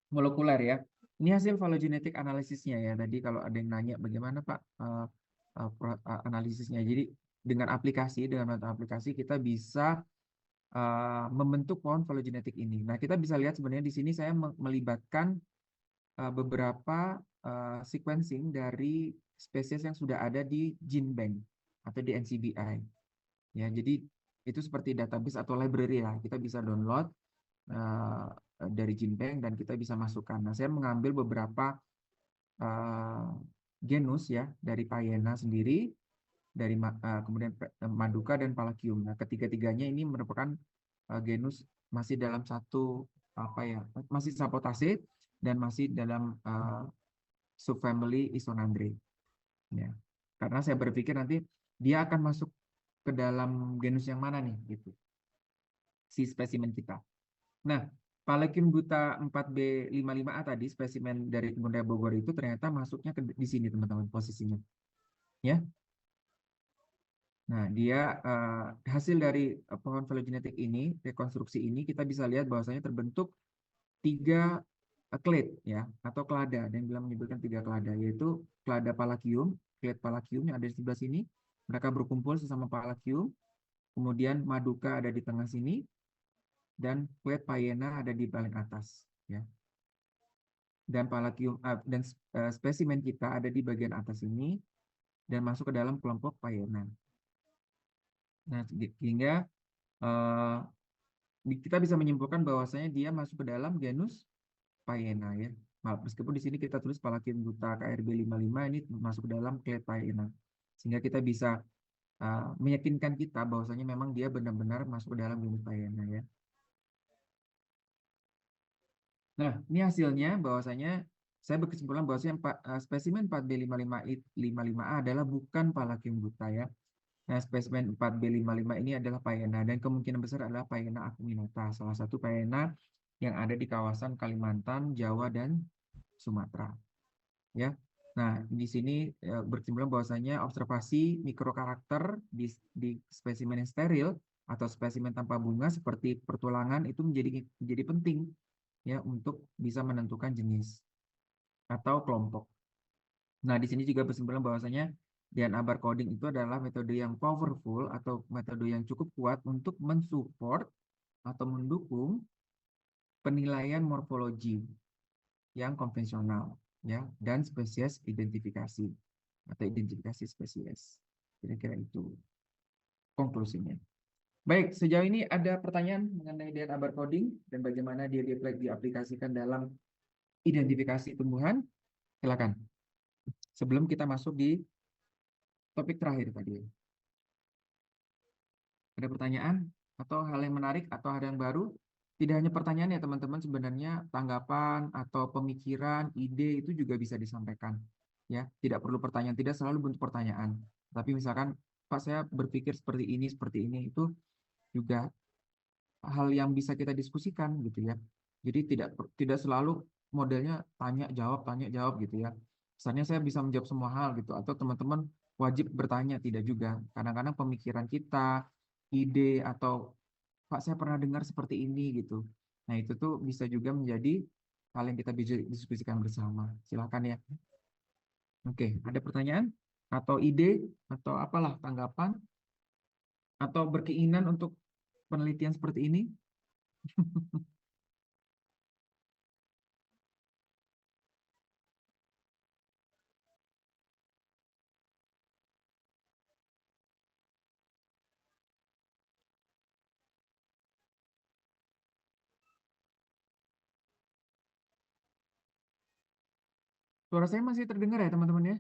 molekuler ya? Ini hasil phylogenetic analisisnya ya. Tadi kalau ada yang nanya bagaimana Pak analisisnya. Jadi dengan metode aplikasi kita bisa membentuk pohon phylogenetik ini. Nah, kita bisa lihat sebenarnya di sini saya melibatkan beberapa sequencing dari spesies yang sudah ada di GenBank atau di NCBI. Ya, jadi itu seperti database atau library lah. Kita bisa download dari GenBank dan kita bisa masukkan. Nah, saya mengambil beberapa genus ya dari Payena sendiri, dari kemudian Maduka dan Palacium. Nah, ketiga-tiganya ini merupakan genus masih dalam satu masih Sapotacea dan masih dalam subfamily Isonandre. Ya. Karena saya berpikir nanti dia akan masuk ke dalam genus yang mana nih gitu. Si spesimen kita. Nah, Palacium guta 4B55A tadi spesimen dari Kebun Raya Bogor itu ternyata masuknya di sini teman-teman posisinya. Ya. Nah, dia hasil dari pohon phylogenetik ini, rekonstruksi ini kita bisa lihat bahwasanya terbentuk 3 clade ya atau kelada. Dan bilang menyebutkan 3 kelada yaitu kelada Palacium, clade Palacium yang ada di sebelah sini. Mereka berkumpul sesama Palacium. Kemudian Maduka ada di tengah sini dan clade Payena ada di paling atas ya. Dan Palacium dan spesimen kita ada di bagian atas ini dan masuk ke dalam kelompok Payena. Nah, sehingga kita bisa menyimpulkan bahwasanya dia masuk ke dalam genus Payena ya. Meskipun di sini kita tulis Palacium guta KRB 55 ini masuk ke dalam clade Payena. Sehingga kita bisa meyakinkan kita bahwasanya memang dia benar-benar masuk ke dalam genus Payena ya. Nah, ini hasilnya bahwasanya saya berkesimpulan bahwasanya spesimen 4B55A adalah bukan Palacium guta ya. Nah, spesimen 4B55 ini adalah Payena dan kemungkinan besar adalah Payena acuminata, salah satu Payena yang ada di kawasan Kalimantan, Jawa dan Sumatera. Ya. Nah, di sini berkesimpulan bahwasanya observasi mikrokarakter di spesimen yang steril atau spesimen tanpa bunga seperti pertulangan itu menjadi penting ya untuk bisa menentukan jenis atau kelompok. Nah, di sini juga berkesimpulan bahwasanya DNA barcoding itu adalah metode yang powerful atau metode yang cukup kuat untuk mensupport atau mendukung penilaian morfologi yang konvensional ya dan spesies identifikasi atau identifikasi spesies. Kira-kira itu konklusinya. Baik, sejauh ini ada pertanyaan mengenai DNA barcoding dan bagaimana dia diaplikasikan dalam identifikasi tumbuhan? Silakan. Sebelum kita masuk di topik terakhir tadi. Ada pertanyaan atau hal yang menarik atau hal yang baru? Tidak hanya pertanyaan ya teman-teman, sebenarnya tanggapan atau pemikiran, ide itu juga bisa disampaikan. Ya, tidak perlu pertanyaan, tidak selalu bentuk pertanyaan. Tapi misalkan, Pak saya berpikir seperti ini, itu juga hal yang bisa kita diskusikan gitu ya. Jadi tidak selalu modelnya tanya jawab gitu ya. Misalnya saya bisa menjawab semua hal gitu atau teman-teman wajib bertanya, tidak juga. Kadang-kadang pemikiran kita, ide atau Pak saya pernah dengar seperti ini gitu. Nah, itu tuh bisa juga menjadi hal yang kita bisa diskusikan bersama. Silakan ya. Oke, ada pertanyaan atau ide atau apalah tanggapan atau berkeinginan untuk penelitian seperti ini? Suara saya masih terdengar ya teman-teman ya?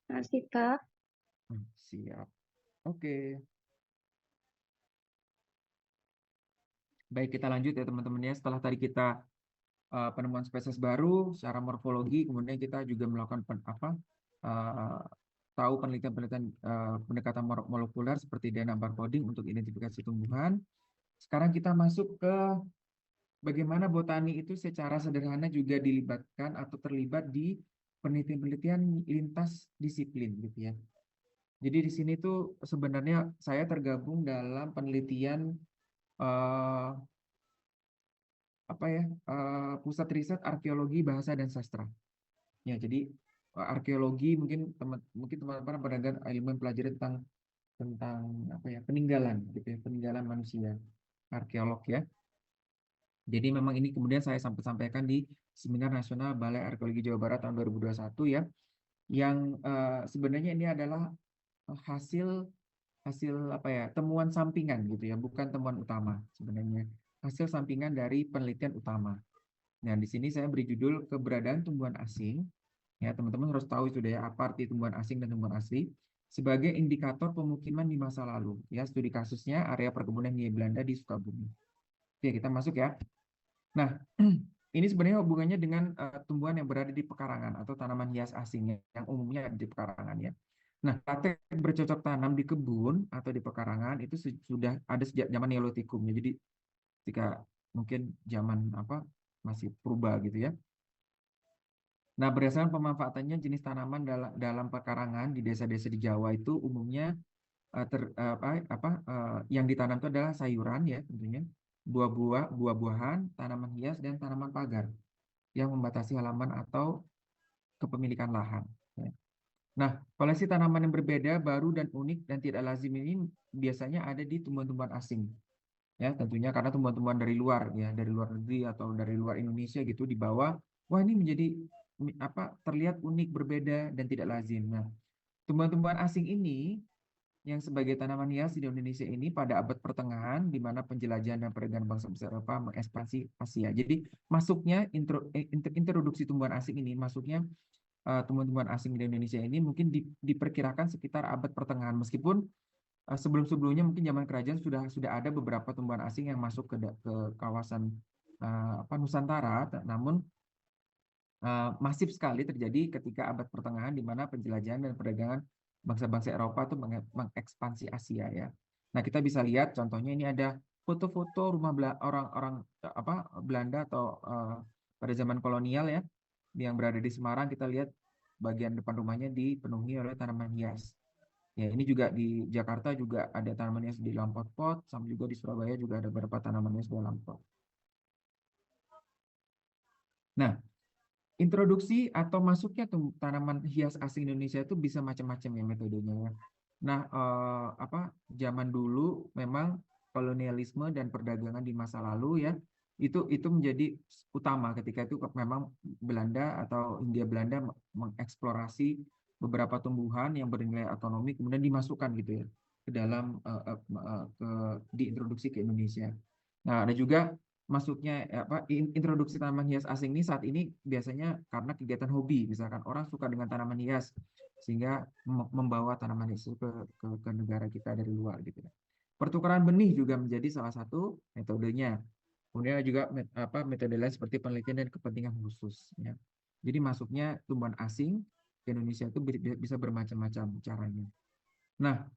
Masih, Kak. Siap. Oke. Baik, kita lanjut ya teman-teman ya. Setelah tadi kita penemuan spesies baru secara morfologi, kemudian kita juga melakukan tahu penelitian-penelitian pendekatan molekuler seperti DNA barcoding untuk identifikasi tumbuhan. Sekarang kita masuk ke bagaimana botani itu secara sederhana juga dilibatkan atau terlibat di penelitian-penelitian lintas disiplin gitu ya. Jadi di sini tuh sebenarnya saya tergabung dalam penelitian pusat riset arkeologi bahasa dan sastra. Ya, jadi arkeologi mungkin teman-teman pada ilmu mempelajari tentang peninggalan gitu ya, peninggalan manusia, arkeolog ya. Jadi memang ini kemudian saya sampaikan di Seminar Nasional Balai Arkeologi Jawa Barat tahun 2021 ya, yang sebenarnya ini adalah hasil temuan sampingan gitu ya, bukan temuan utama sebenarnya, hasil sampingan dari penelitian utama. Nah, di sini saya beri judul keberadaan tumbuhan asing. Ya, teman-teman harus tahu itu ya, apa arti tumbuhan asing dan tumbuhan asli sebagai indikator pemukiman di masa lalu. Ya, studi kasusnya area perkebunan Hindia Belanda di Sukabumi. Oke, kita masuk ya. Nah, ini sebenarnya hubungannya dengan tumbuhan yang berada di pekarangan atau tanaman hias asing yang umumnya ada di pekarangan ya. Nah, praktek bercocok tanam di kebun atau di pekarangan itu sudah ada sejak zaman Neolitikum ya. Jadi ketika mungkin zaman masih purba gitu ya. Nah, berdasarkan pemanfaatannya jenis tanaman dalam pekarangan di desa-desa di Jawa itu umumnya yang ditanam itu adalah sayuran ya tentunya, buah-buahan, tanaman hias dan tanaman pagar yang membatasi halaman atau kepemilikan lahan. Ya. Nah, koleksi tanaman yang berbeda, baru dan unik dan tidak lazim ini biasanya ada di tumbuhan-tumbuhan asing. Ya, tentunya karena tumbuhan-tumbuhan dari luar ya, dari luar negeri atau dari luar Indonesia gitu dibawa, wah ini menjadi terlihat unik, berbeda dan tidak lazim. Nah, tumbuhan-tumbuhan asing ini yang sebagai tanaman hias di Indonesia ini pada abad pertengahan di mana penjelajahan dan perdagangan bangsa-bangsa Eropa mengekspansi Asia. Jadi masuknya introduksi tumbuhan asing ini, masuknya tumbuhan-tumbuhan asing di Indonesia ini mungkin diperkirakan sekitar abad pertengahan, meskipun sebelum-sebelumnya mungkin zaman kerajaan sudah ada beberapa tumbuhan asing yang masuk ke kawasan Nusantara, namun masif sekali terjadi ketika abad pertengahan di mana penjelajahan dan perdagangan bangsa-bangsa Eropa itu mengekspansi Asia ya. Nah, kita bisa lihat contohnya ini ada foto-foto rumah orang-orang Belanda atau pada zaman kolonial ya yang berada di Semarang. Kita lihat bagian depan rumahnya dipenuhi oleh tanaman hias. Ya, ini juga di Jakarta juga ada tanaman hias di dalam pot-pot, sama juga di Surabaya juga ada beberapa tanaman hias di dalam pot. Nah, introduksi atau masuknya tanaman hias asing Indonesia itu bisa macam-macam ya metodenya ya. Nah, zaman dulu memang kolonialisme dan perdagangan di masa lalu ya itu menjadi utama ketika itu memang Belanda atau Hindia Belanda mengeksplorasi beberapa tumbuhan yang bernilai ekonomi kemudian dimasukkan gitu ya ke dalam diintroduksi ke Indonesia. Nah, ada juga masuknya introduksi tanaman hias asing ini saat ini biasanya karena kegiatan hobi, misalkan orang suka dengan tanaman hias sehingga membawa tanaman hias ke negara kita dari luar gitu ya. Pertukaran benih juga menjadi salah satu metodenya. Kemudian juga metode lain seperti penelitian dan kepentingan khusus ya. Jadi masuknya tumbuhan asing ke Indonesia itu bisa bermacam-macam caranya. Nah,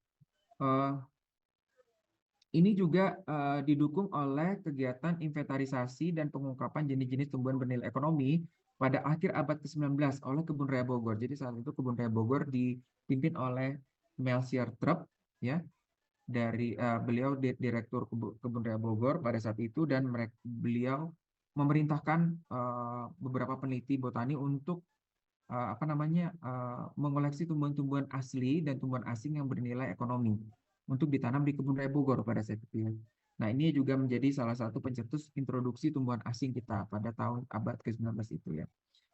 ini juga didukung oleh kegiatan inventarisasi dan pengungkapan jenis-jenis tumbuhan bernilai ekonomi pada akhir abad ke-19 oleh Kebun Raya Bogor. Jadi saat itu Kebun Raya Bogor dipimpin oleh Melchior Trup, ya, dari beliau direktur Kebun Raya Bogor pada saat itu, dan beliau memerintahkan beberapa peneliti botani untuk mengoleksi tumbuhan-tumbuhan asli dan tumbuhan asing yang bernilai ekonomi untuk ditanam di Kebun Raya Bogor pada saat itu. Nah, ini juga menjadi salah satu pencetus introduksi tumbuhan asing kita pada tahun abad ke-19 itu ya.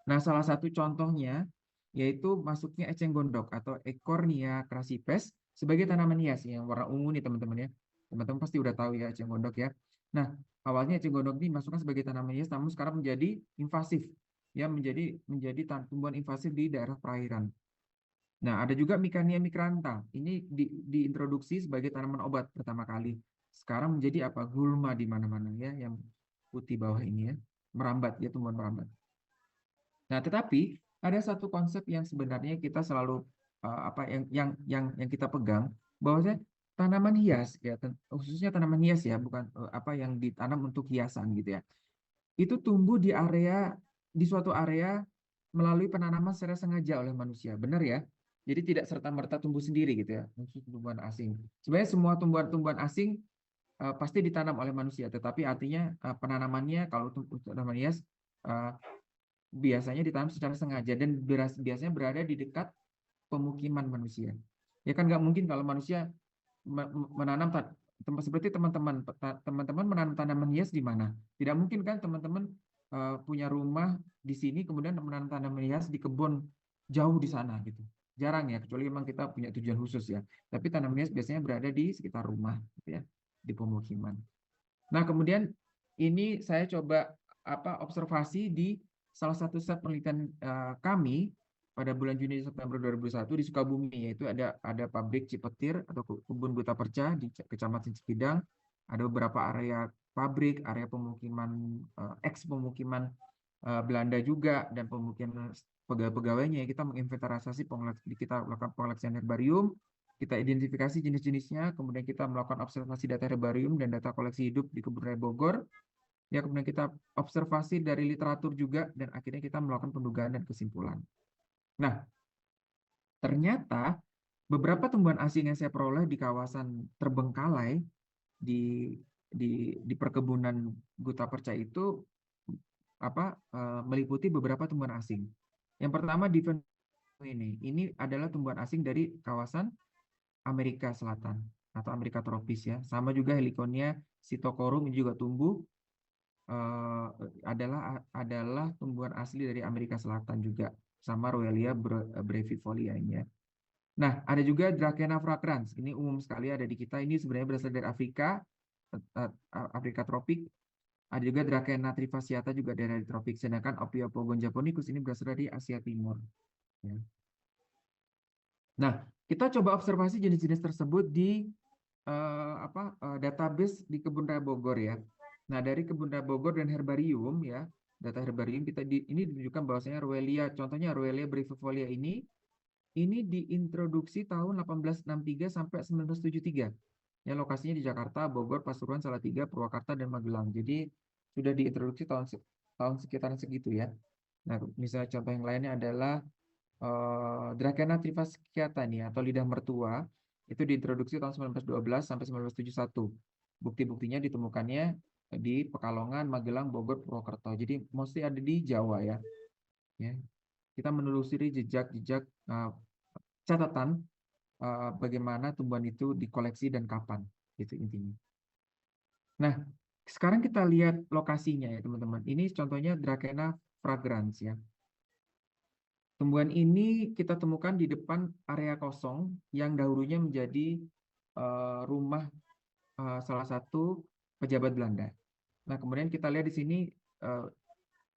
Nah, salah satu contohnya yaitu masuknya eceng gondok atau Eichhornia crassipes sebagai tanaman hias yang warna ungu nih teman-teman ya. Teman-teman pasti udah tahu ya eceng gondok ya. Nah, awalnya eceng gondok ini masukkan sebagai tanaman hias, namun sekarang menjadi invasif ya, menjadi tumbuhan invasif di daerah perairan. Nah, ada juga Micrania micrantha. Ini diintroduksi sebagai tanaman obat pertama kali. Sekarang menjadi gulma di mana-mana ya, yang putih bawah ini ya, merambat ya, tumbuhan merambat. Nah, tetapi ada satu konsep yang sebenarnya kita selalu apa yang kita pegang, bahwasanya tanaman hias ya, khususnya tanaman hias ya, bukan apa yang ditanam untuk hiasan gitu ya. Itu tumbuh di suatu area melalui penanaman secara sengaja oleh manusia, benar ya? Jadi tidak serta-merta tumbuh sendiri gitu ya, khusus tumbuhan asing. Sebenarnya semua tumbuhan-tumbuhan asing pasti ditanam oleh manusia, tetapi artinya penanamannya kalau untuk tanaman hias biasanya ditanam secara sengaja dan biasanya berada di dekat pemukiman manusia. Ya kan nggak mungkin kalau manusia menanam seperti teman-teman menanam tanaman hias di mana? Tidak mungkin kan teman-teman punya rumah di sini kemudian menanam tanaman hias di kebun jauh di sana gitu. Jarang ya, kecuali memang kita punya tujuan khusus ya. Tapi tanaman hias biasanya berada di sekitar rumah gitu ya, di pemukiman. Nah, kemudian ini saya coba observasi di salah satu set penelitian kami pada bulan Juni September 2001 di Sukabumi, yaitu ada pabrik Cipetir atau kebun Buta Perca di Kecamatan Cikidang, ada beberapa area pabrik, area pemukiman ex pemukiman Belanda juga dan pemukiman pegawai-pegawainya. Kita menginventarisasi, kita melakukan pengoleksian herbarium, kita identifikasi jenis-jenisnya, kemudian kita melakukan observasi data herbarium dan data koleksi hidup di Kebun Raya Bogor. Ya, kemudian kita observasi dari literatur juga dan akhirnya kita melakukan pendugaan dan kesimpulan. Nah, ternyata beberapa tumbuhan asing yang saya peroleh di kawasan terbengkalai di perkebunan Buta Perca itu meliputi beberapa tumbuhan asing. Yang pertama ini adalah tumbuhan asing dari kawasan Amerika Selatan atau Amerika tropis ya. Sama juga Heliconia sitocorum ini juga tumbuh adalah tumbuhan asli dari Amerika Selatan juga, sama Roelia brevifolia ini ya. Nah, ada juga Dracena fragrans. Ini umum sekali ada di kita. Ini sebenarnya berasal dari Afrika, Afrika tropik. Ada juga Dracena trifasciata juga dari tropik. Sedangkan Ophiopogon japonicus ini berasal dari Asia Timur. Ya. Nah, kita coba observasi jenis-jenis tersebut di database di Kebun Raya Bogor ya. Nah, dari Kebun Raya Bogor dan herbarium ya, data herbarium ini menunjukkan bahwasanya Roelia, contohnya Roelia brevifolia ini diintroduksi tahun 1863 sampai 1973. Ya, lokasinya di Jakarta, Bogor, Pasuruan, Salatiga, Purwakarta, dan Magelang. Jadi sudah diintroduksi tahun sekitaran segitu ya. Nah, misalnya contoh yang lainnya adalah Dracena trifasciata nih atau lidah mertua itu diintroduksi tahun 1912 sampai 1971. Bukti-buktinya ditemukannya di Pekalongan, Magelang, Bogor, Purwokerto. Jadi mostly ada di Jawa ya. Ya. Kita menelusuri jejak-jejak catatan bagaimana tumbuhan itu dikoleksi dan kapan, itu intinya. Nah, sekarang kita lihat lokasinya ya teman-teman. Ini contohnya Dracena fragrans ya. Tumbuhan ini kita temukan di depan area kosong yang dahulunya menjadi rumah salah satu pejabat Belanda. Nah, kemudian kita lihat di sini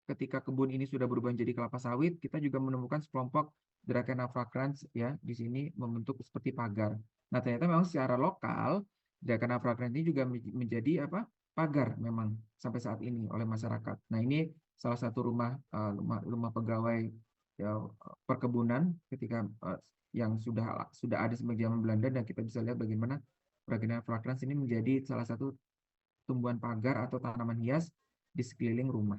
ketika kebun ini sudah berubah menjadi kelapa sawit, kita juga menemukan sekelompok Dracena fragrans ya di sini membentuk seperti pagar. Nah, ternyata memang secara lokal Dracena fragrans ini juga menjadi pagar memang sampai saat ini oleh masyarakat. Nah, ini salah satu rumah pegawai ya, perkebunan ketika yang sudah ada sejak zaman Belanda, dan kita bisa lihat bagaimana Dracena fragrans ini menjadi salah satu tumbuhan pagar atau tanaman hias di sekeliling rumah.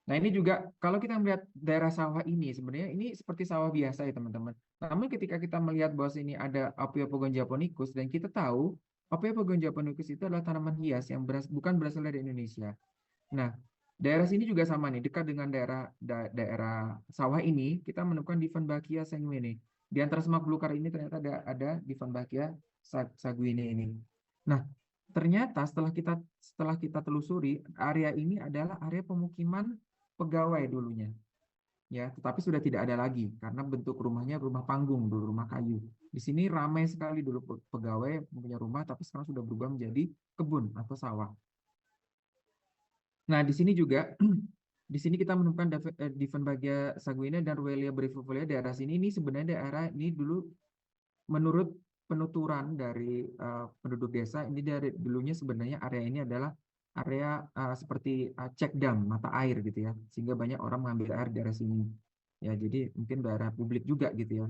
Nah, ini juga kalau kita melihat daerah sawah ini sebenarnya ini seperti sawah biasa ya teman-teman. Namun ketika kita melihat bahwa ini ada Ophiopogon japonicus dan kita tahu Ophiopogon japonicus itu adalah tanaman hias yang bukan berasal dari Indonesia. Nah, daerah sini juga sama nih, dekat dengan daerah sawah ini kita menemukan Dieffenbachia sanguine. Di antara semak belukar ini ternyata ada Dieffenbachia sanguine ini. Nah, ternyata setelah kita telusuri, area ini adalah area pemukiman pegawai dulunya. Ya, tetapi sudah tidak ada lagi karena bentuk rumahnya rumah panggung dulu, rumah kayu. Di sini ramai sekali dulu pegawai punya rumah, tapi sekarang sudah berubah menjadi kebun atau sawah. Nah, di sini juga di sini kita menemukan Dieffenbachia sanguine dan Roelia brevifolia. Daerah sini ini sebenarnya daerah ini dulu menurut penuturan dari penduduk desa ini dari dulunya sebenarnya area ini adalah area seperti cek dam mata air gitu ya, sehingga banyak orang mengambil air di daerah sini ya, jadi mungkin daerah publik juga gitu ya.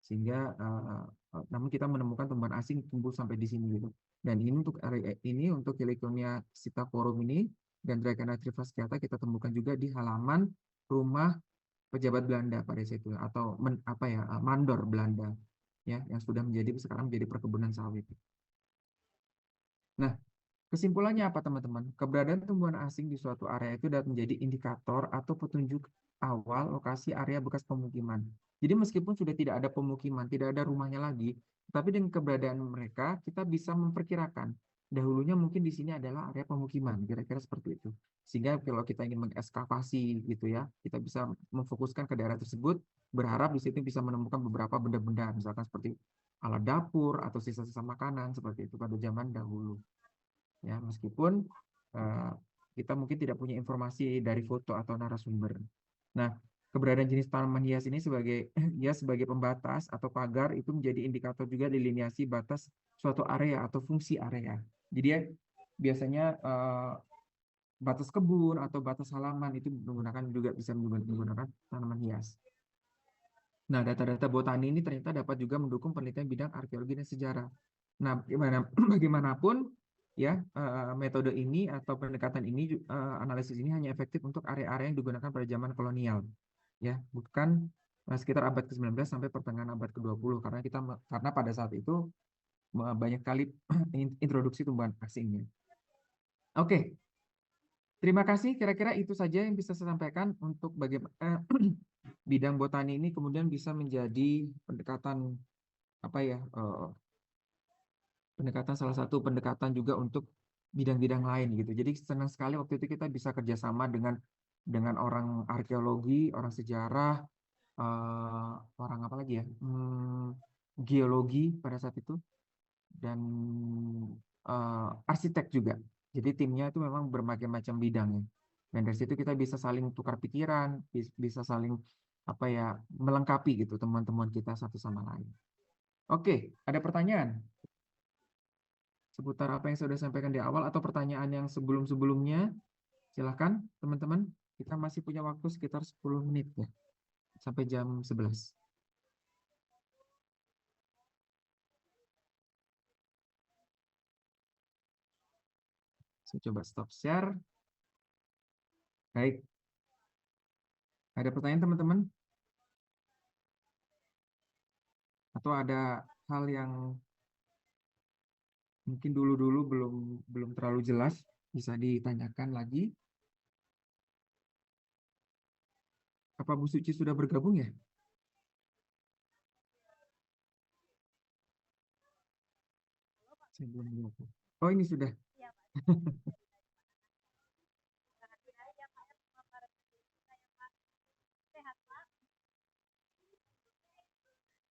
Sehingga namun kita menemukan tumbuhan asing tumbuh sampai di sini gitu. Dan ini untuk Heliconia sitaforum ini dan Dracaena trifasciata kita temukan juga di halaman rumah pejabat Belanda pada situ, atau mandor Belanda ya, yang sudah sekarang menjadi perkebunan sawit. Nah, kesimpulannya apa teman-teman? Keberadaan tumbuhan asing di suatu area itu dapat menjadi indikator atau petunjuk awal lokasi area bekas pemukiman. Jadi meskipun sudah tidak ada pemukiman, tidak ada rumahnya lagi, tapi dengan keberadaan mereka kita bisa memperkirakan dahulunya mungkin di sini adalah area pemukiman, kira-kira seperti itu. Sehingga kalau kita ingin mengekskavasi gitu ya, kita bisa memfokuskan ke daerah tersebut, berharap di situ bisa menemukan beberapa benda-benda, misalkan seperti alat dapur atau sisa-sisa makanan seperti itu pada zaman dahulu. Ya, meskipun kita mungkin tidak punya informasi dari foto atau narasumber. Nah, keberadaan jenis tanaman hias ini sebagai sebagai pembatas atau pagar itu menjadi indikator juga delineasi batas suatu area atau fungsi area. Jadi ya, biasanya batas kebun atau batas halaman itu bisa menggunakan tanaman hias. Nah, data-data botani ini ternyata dapat juga mendukung penelitian bidang arkeologi dan sejarah. Nah, bagaimanapun ya, metode ini atau pendekatan ini, analisis ini hanya efektif untuk area-area yang digunakan pada zaman kolonial, ya, bukan sekitar abad ke-19 sampai pertengahan abad ke-20, karena pada saat itu banyak kali introduksi tumbuhan asingnya. Oke, terima kasih. Kira-kira itu saja yang bisa saya sampaikan untuk bagaimana bidang botani ini kemudian bisa menjadi pendekatan salah satu pendekatan juga untuk bidang-bidang lain gitu. Jadi senang sekali waktu itu kita bisa kerjasama dengan orang arkeologi, orang sejarah, orang apa lagi ya, geologi pada saat itu, dan arsitek juga. Jadi timnya itu memang berbagai macam bidang ya. Dan dari situ kita bisa saling tukar pikiran, bisa saling melengkapi gitu teman-teman kita satu sama lain. Oke, ada pertanyaan seputar apa yang saya sudah sampaikan di awal atau pertanyaan yang sebelum-sebelumnya? Silahkan teman-teman, kita masih punya waktu sekitar 10 menit ya, sampai jam 11. Saya coba stop share. Baik. Ada pertanyaan teman-teman? Atau ada hal yang mungkin dulu-dulu belum terlalu jelas, bisa ditanyakan lagi? Apa Bu Suci sudah bergabung ya? Saya belum lihat. Oh, ini sudah.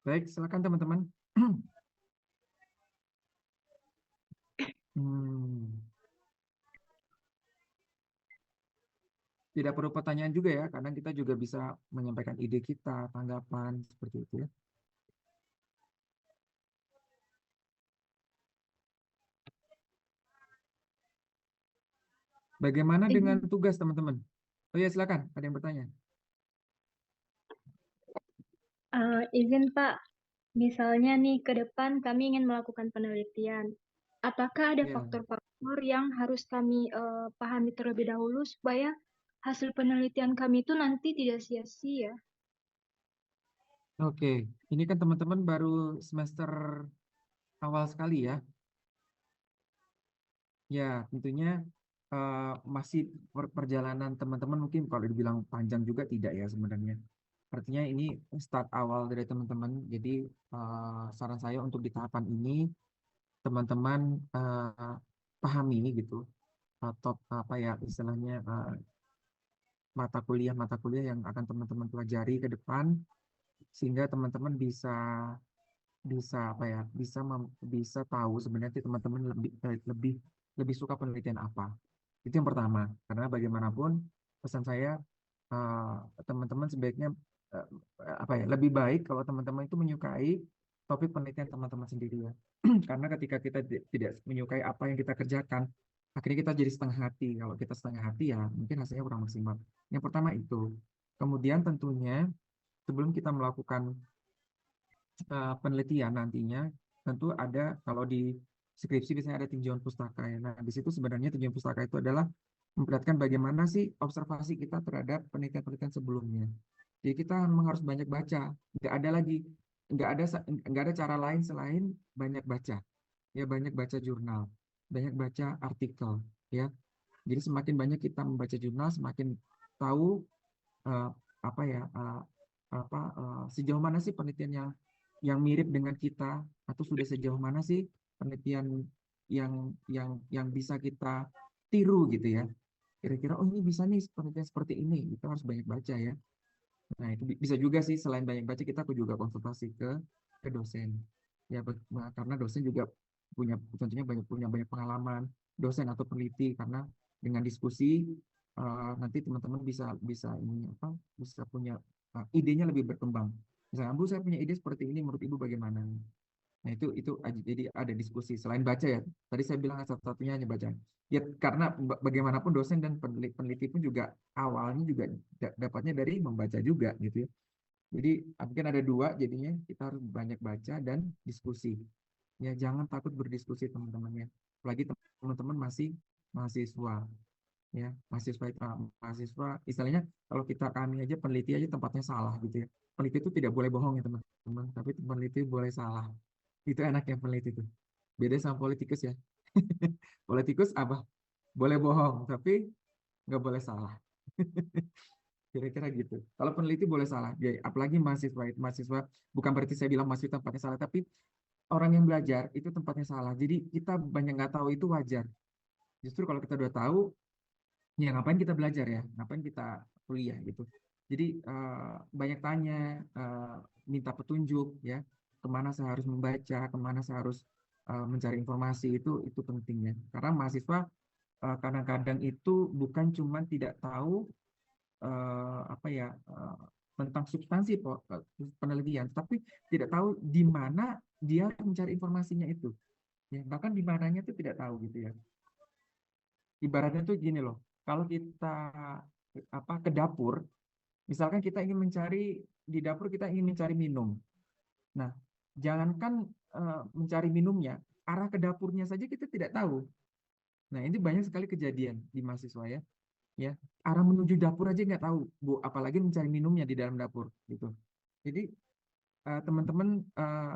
Baik, silakan teman-teman. Tidak perlu pertanyaan juga ya, karena kita juga bisa menyampaikan ide kita, tanggapan, seperti itu ya. Bagaimana dengan tugas teman-teman? Oh ya, silakan, ada yang bertanya. Izin Pak, misalnya nih ke depan kami ingin melakukan penelitian. Apakah ada Ya. faktor-faktor yang harus kami pahami terlebih dahulu supaya hasil penelitian kami itu nanti tidak sia-sia? Oke, ini kan teman-teman baru semester awal sekali ya. Ya, tentunya masih perjalanan teman-teman mungkin kalau dibilang panjang juga tidak ya sebenarnya. Artinya ini start awal dari teman-teman. Jadi saran saya untuk di tahapan ini teman-teman pahami gitu, atau istilahnya mata kuliah yang akan teman-teman pelajari ke depan, sehingga teman-teman bisa bisa tahu sebenarnya teman-teman lebih suka penelitian apa. Itu yang pertama, karena bagaimanapun pesan saya, teman-teman sebaiknya lebih baik kalau teman-teman itu menyukai topik penelitian teman-teman sendiri ya. Karena ketika kita tidak menyukai apa yang kita kerjakan, akhirnya kita jadi setengah hati. Kalau kita setengah hati ya mungkin hasilnya kurang maksimal. Yang pertama itu. Kemudian tentunya sebelum kita melakukan penelitian nantinya tentu ada, kalau di skripsi biasanya ada tinjauan pustaka ya. Nah, di situ sebenarnya tinjauan pustaka itu adalah memperlihatkan bagaimana sih observasi kita terhadap penelitian-penelitian sebelumnya. Jadi kita memang harus banyak baca. Nggak ada lagi, nggak ada cara lain selain banyak baca. Ya, banyak baca jurnal, banyak baca artikel. Ya, jadi semakin banyak kita membaca jurnal, semakin tahu eh, apa ya sejauh mana sih penelitian yang mirip dengan kita, atau sudah sejauh mana sih penelitian yang bisa kita tiru gitu ya. Kira-kira oh ini bisa nih penelitian seperti ini, kita harus banyak baca ya. Nah, itu bisa juga sih, selain banyak baca kita juga konsultasi ke dosen. Ya, karena dosen juga tentunya punya banyak pengalaman, dosen atau peneliti, karena dengan diskusi nanti teman-teman bisa ini bisa punya idenya lebih berkembang. Misalnya, Bu, saya punya ide seperti ini, menurut Ibu bagaimana? Nah, itu jadi ada diskusi selain baca ya. Tadi saya bilang satu-satunya hanya baca. Ya, karena bagaimanapun dosen dan peneliti pun juga awalnya juga dapatnya dari membaca juga gitu ya. Jadi mungkin ada dua, jadinya kita harus banyak baca dan diskusi. Ya, jangan takut berdiskusi teman-teman ya. Apalagi teman-teman masih mahasiswa ya. Mahasiswa istilahnya, kalau kami aja peneliti aja tempatnya salah gitu ya. Peneliti itu tidak boleh bohong ya teman-teman, tapi peneliti boleh salah. Itu enaknya peneliti itu. Beda sama politikus ya. Politikus apa? Boleh bohong, tapi nggak boleh salah. Kira-kira gitu. Kalau peneliti boleh salah. Ya, apalagi mahasiswa, bukan berarti saya bilang mahasiswa tempatnya salah, tapi orang yang belajar itu tempatnya salah. Jadi kita banyak nggak tahu itu wajar. Justru kalau kita udah tahu, ya ngapain kita belajar ya? Ngapain kita kuliah gitu? Jadi banyak tanya, minta petunjuk ya, kemana saya harus membaca, kemana saya harus mencari informasi, itu pentingnya. Karena mahasiswa kadang-kadang itu bukan cuma tidak tahu apa ya tentang substansi penelitian, tapi tidak tahu di mana dia mencari informasinya itu. Ya, bahkan di mananya itu tidak tahu gitu ya. Ibaratnya tuh gini loh, kalau kita ke dapur, misalkan kita ingin mencari di dapur, kita ingin mencari minum. Nah, jangankan mencari minumnya, arah ke dapurnya saja kita tidak tahu. Nah, ini banyak sekali kejadian di mahasiswa ya. Ya, arah menuju dapur aja nggak tahu, Bu, apalagi mencari minumnya di dalam dapur gitu. Jadi teman-teman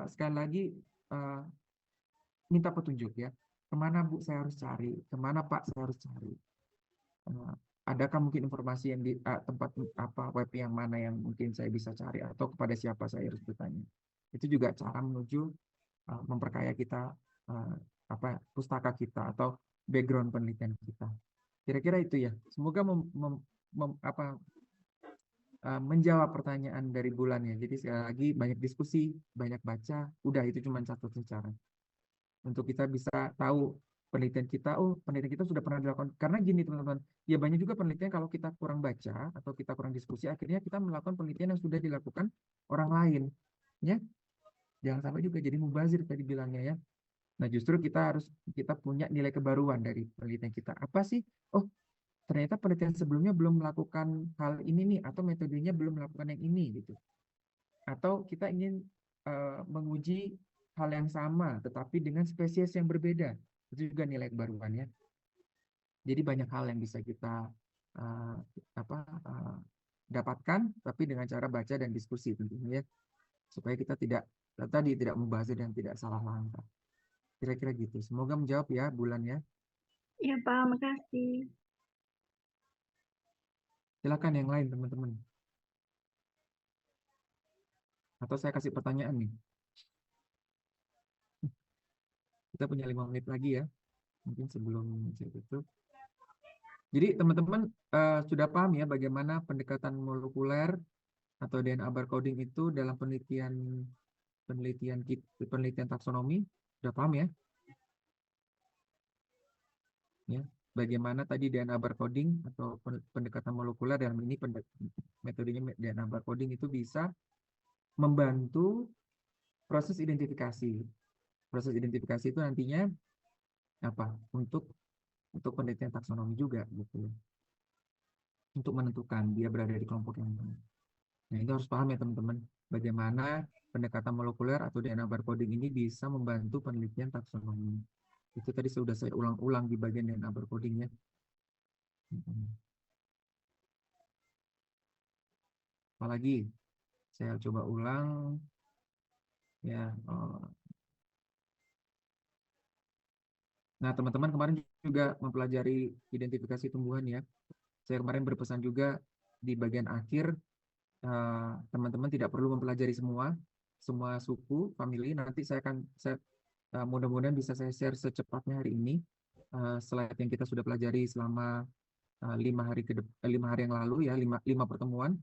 sekali lagi eh, minta petunjuk ya. Kemana Bu saya harus cari? Kemana Pak saya harus cari? Eh, adakah mungkin informasi yang di tempat apa web yang mana yang mungkin saya bisa cari, atau kepada siapa saya harus bertanya? Itu juga cara menuju memperkaya kita pustaka kita atau background penelitian kita. Kira-kira itu ya. Semoga menjawab pertanyaan dari Bulan ya. Jadi sekali lagi banyak diskusi, banyak baca. Udah, itu cuma satu cara untuk kita bisa tahu penelitian kita. Oh, penelitian kita sudah pernah dilakukan. Karena gini teman-teman, ya banyak juga penelitian kalau kita kurang baca atau kita kurang diskusi, akhirnya kita melakukan penelitian yang sudah dilakukan orang lain. Ya, jangan sampai juga jadi mubazir tadi bilangnya ya. Nah, justru kita punya nilai kebaruan dari penelitian kita. Apa sih? Oh, ternyata penelitian sebelumnya belum melakukan hal ini nih, atau metodenya belum melakukan yang ini gitu. Atau kita ingin menguji hal yang sama tetapi dengan spesies yang berbeda. Itu juga nilai kebaruan ya. Jadi banyak hal yang bisa kita uh, dapatkan, tapi dengan cara baca dan diskusi tentunya ya, supaya kita tidak membahas dan tidak salah langkah. Kira-kira gitu. Semoga menjawab ya Bulan ya. Iya Pak, makasih. Silakan yang lain teman-teman. Atau saya kasih pertanyaan nih. Kita punya 5 menit lagi ya. Mungkin sebelum saya tutup. Jadi teman-teman sudah paham ya bagaimana pendekatan molekuler atau DNA barcoding itu dalam penelitian taksonomi. Sudah paham ya? Ya, bagaimana tadi DNA barcoding atau pendekatan molekuler dalam ini metodenya DNA barcoding itu bisa membantu proses identifikasi. Proses identifikasi itu nantinya apa? Untuk penelitian taksonomi juga gitu. Untuk menentukan dia berada di kelompok yang mana. Nah, itu harus paham ya teman-teman. bagaimana pendekatan molekuler atau DNA barcoding ini bisa membantu penelitian taksonomi. Itu tadi sudah saya ulang-ulang di bagian DNA barcoding ya. Apalagi saya coba ulang ya. Nah, teman-teman kemarin juga mempelajari identifikasi tumbuhan ya. Saya kemarin berpesan juga di bagian akhir, teman-teman tidak perlu mempelajari semua suku, family. Nanti mudah-mudahan bisa saya share secepatnya hari ini slide yang kita sudah pelajari selama 5 hari yang lalu ya, 5 pertemuan.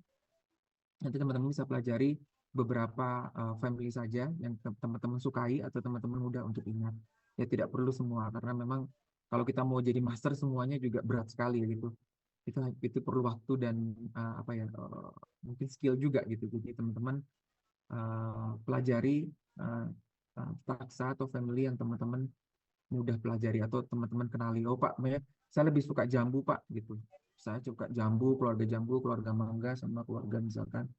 Nanti teman-teman bisa pelajari beberapa family saja yang teman-teman sukai atau teman-teman mudah untuk ingat. Ya tidak perlu semua karena memang kalau kita mau jadi master semuanya juga berat sekali gitu. Itu perlu waktu dan mungkin skill juga gitu. Jadi teman-teman pelajari taksa atau family yang teman-teman mudah pelajari atau teman-teman kenali. Oh Pak, saya lebih suka jambu Pak gitu. Saya suka jambu, keluarga mangga sama keluarga misalkan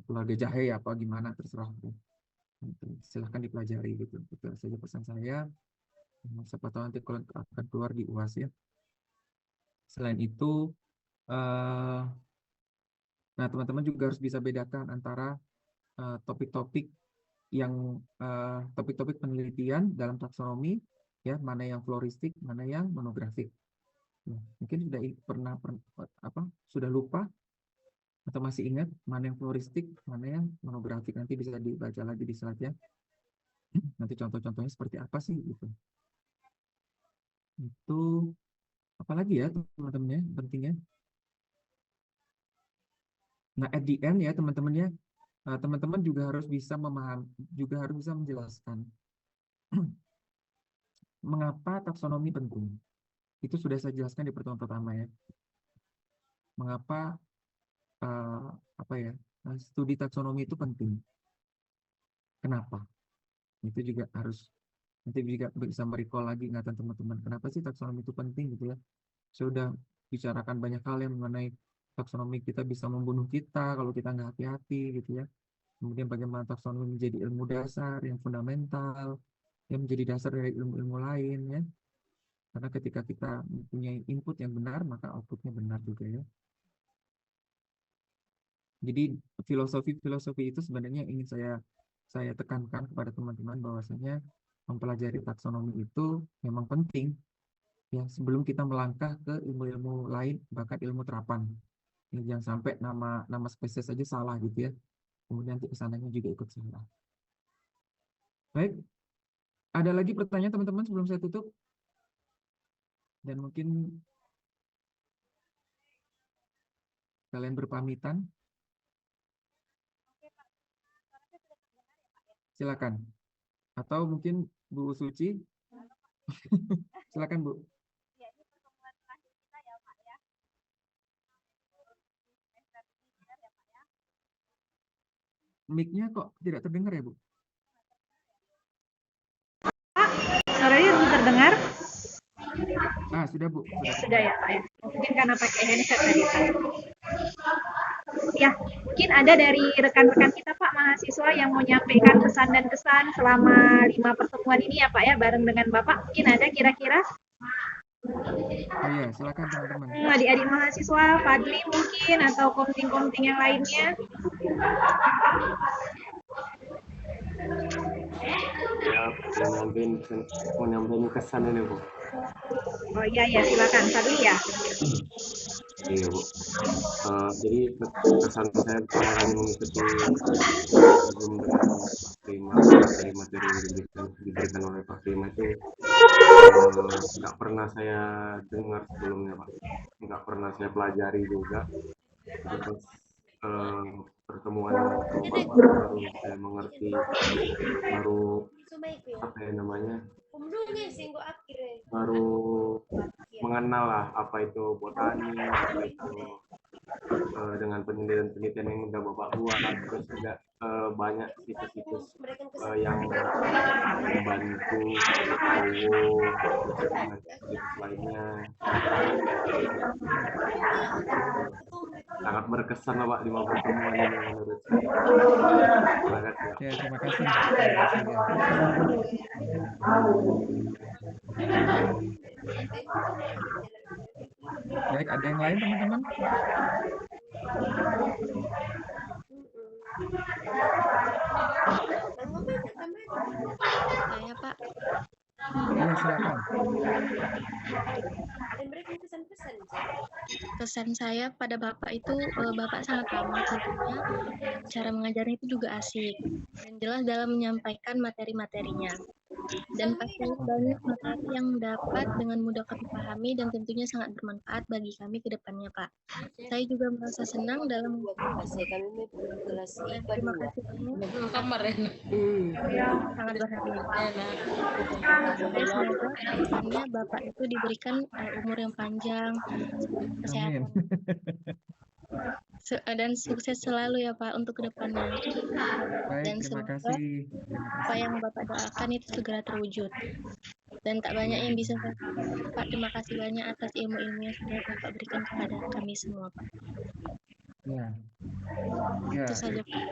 keluarga jahe apa gimana terserah. Silahkan dipelajari gitu. Itu saja pesan saya. Siapa tahu nanti kalau akan keluar di UAS ya. Selain itu, nah teman-teman juga harus bisa bedakan antara topik-topik penelitian dalam taksonomi ya, mana yang floristik, mana yang monografik. Nah, mungkin sudah lupa atau masih ingat mana yang floristik, mana yang monografik. Nanti bisa dibaca lagi di slide-nya. Nanti contoh-contohnya seperti apa sih gitu. Itu apalagi ya teman-teman ya pentingnya. Nah, at the end ya teman-teman ya, teman-teman juga harus bisa menjelaskan mengapa taksonomi penting. Itu sudah saya jelaskan di pertemuan pertama ya. Mengapa studi taksonomi itu penting. Kenapa? Itu juga harus nanti juga bisa merecall lagi ingatan teman-teman. Kenapa sih taksonomi itu penting gitu ya? Saya sudah bicarakan banyak hal yang mengenai taksonomi kita bisa membunuh kita kalau kita nggak hati-hati gitu ya. Kemudian bagaimana taksonomi menjadi ilmu dasar yang fundamental, yang menjadi dasar dari ilmu-ilmu lain ya. Karena ketika kita mempunyai input yang benar, maka outputnya benar juga ya. Jadi filosofi itu sebenarnya ingin saya tekankan kepada teman-teman bahwasanya mempelajari taksonomi itu memang penting ya sebelum kita melangkah ke ilmu-ilmu lain bahkan ilmu terapan. Ya, jangan sampai nama spesies saja salah gitu ya. Kemudian nanti kesananya juga ikut salah. Baik, ada lagi pertanyaan teman-teman sebelum saya tutup? Dan mungkin kalian berpamitan. Silakan. Atau mungkin Bu Suci. Silakan Bu. Mic-nya kok tidak terdengar ya Bu? Suaranya terdengar? Sudah Bu. Sudah ya Pak ya. Mungkin karena pakai headset tadi Pak. Ya, mungkin ada dari rekan-rekan kita Pak mahasiswa yang mau nyampaikan pesan dan kesan selama 5 pertemuan ini ya Pak ya bareng dengan Bapak. Mungkin ada kira-kira? Oh iya, silakan teman-teman. Adik-adik mahasiswa, Fadli mungkin atau komting-komting yang lainnya. Ya, mau nyampein kesan ini Bu. Oh iya ya, silakan Fadli ya. Iya Bu. Jadi kesan saya pertama kali mengikuti Zoom dari materi yang diberikan oleh Pak Prima itu nggak pernah saya dengar sebelumnya Pak, nggak pernah saya pelajari juga. Terus pertemuan yang baru saya mengerti, baru apa ya namanya, baru mengenal lah apa itu botani, apa itu dengan penelitian yang udah Bapak buat, terus juga banyak situs-situs yang membantu situs lainnya. sangat berkesan lah Pak 5 pertemuan ini menurut saya. Terima kasih Pak. Ya, terima kasih. Terima kasih ya. Baik, ada yang lain teman-teman? Saya Pak, Iya, silakan. pesan saya pada Bapak itu, Bapak sangat ramah tentunya, cara mengajarnya itu juga asik, dan jelas dalam menyampaikan materi-materinya. Dan pastinya banyak materi yang dapat dengan mudah kami pahami dan tentunya sangat bermanfaat bagi kami ke depannya, Pak. Saya juga merasa senang dalam dan terima kasih banyak. Sangat berharga. Saya semoga kedepannya Bapak itu diberikan umur yang panjang, kesehatan, dan sukses selalu ya Pak untuk kedepannya. Baik, Dan terima semoga kasih. apa yang Bapak doakan itu segera terwujud. Dan tak banyak yang bisa saya katakan, Pak. Terima kasih banyak atas ilmu-ilmu yang sudah Bapak berikan kepada kami semua, Pak. Ya, ya. Itu saja, Pak.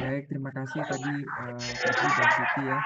Baik, terima kasih tadi Putri dan Siti ya.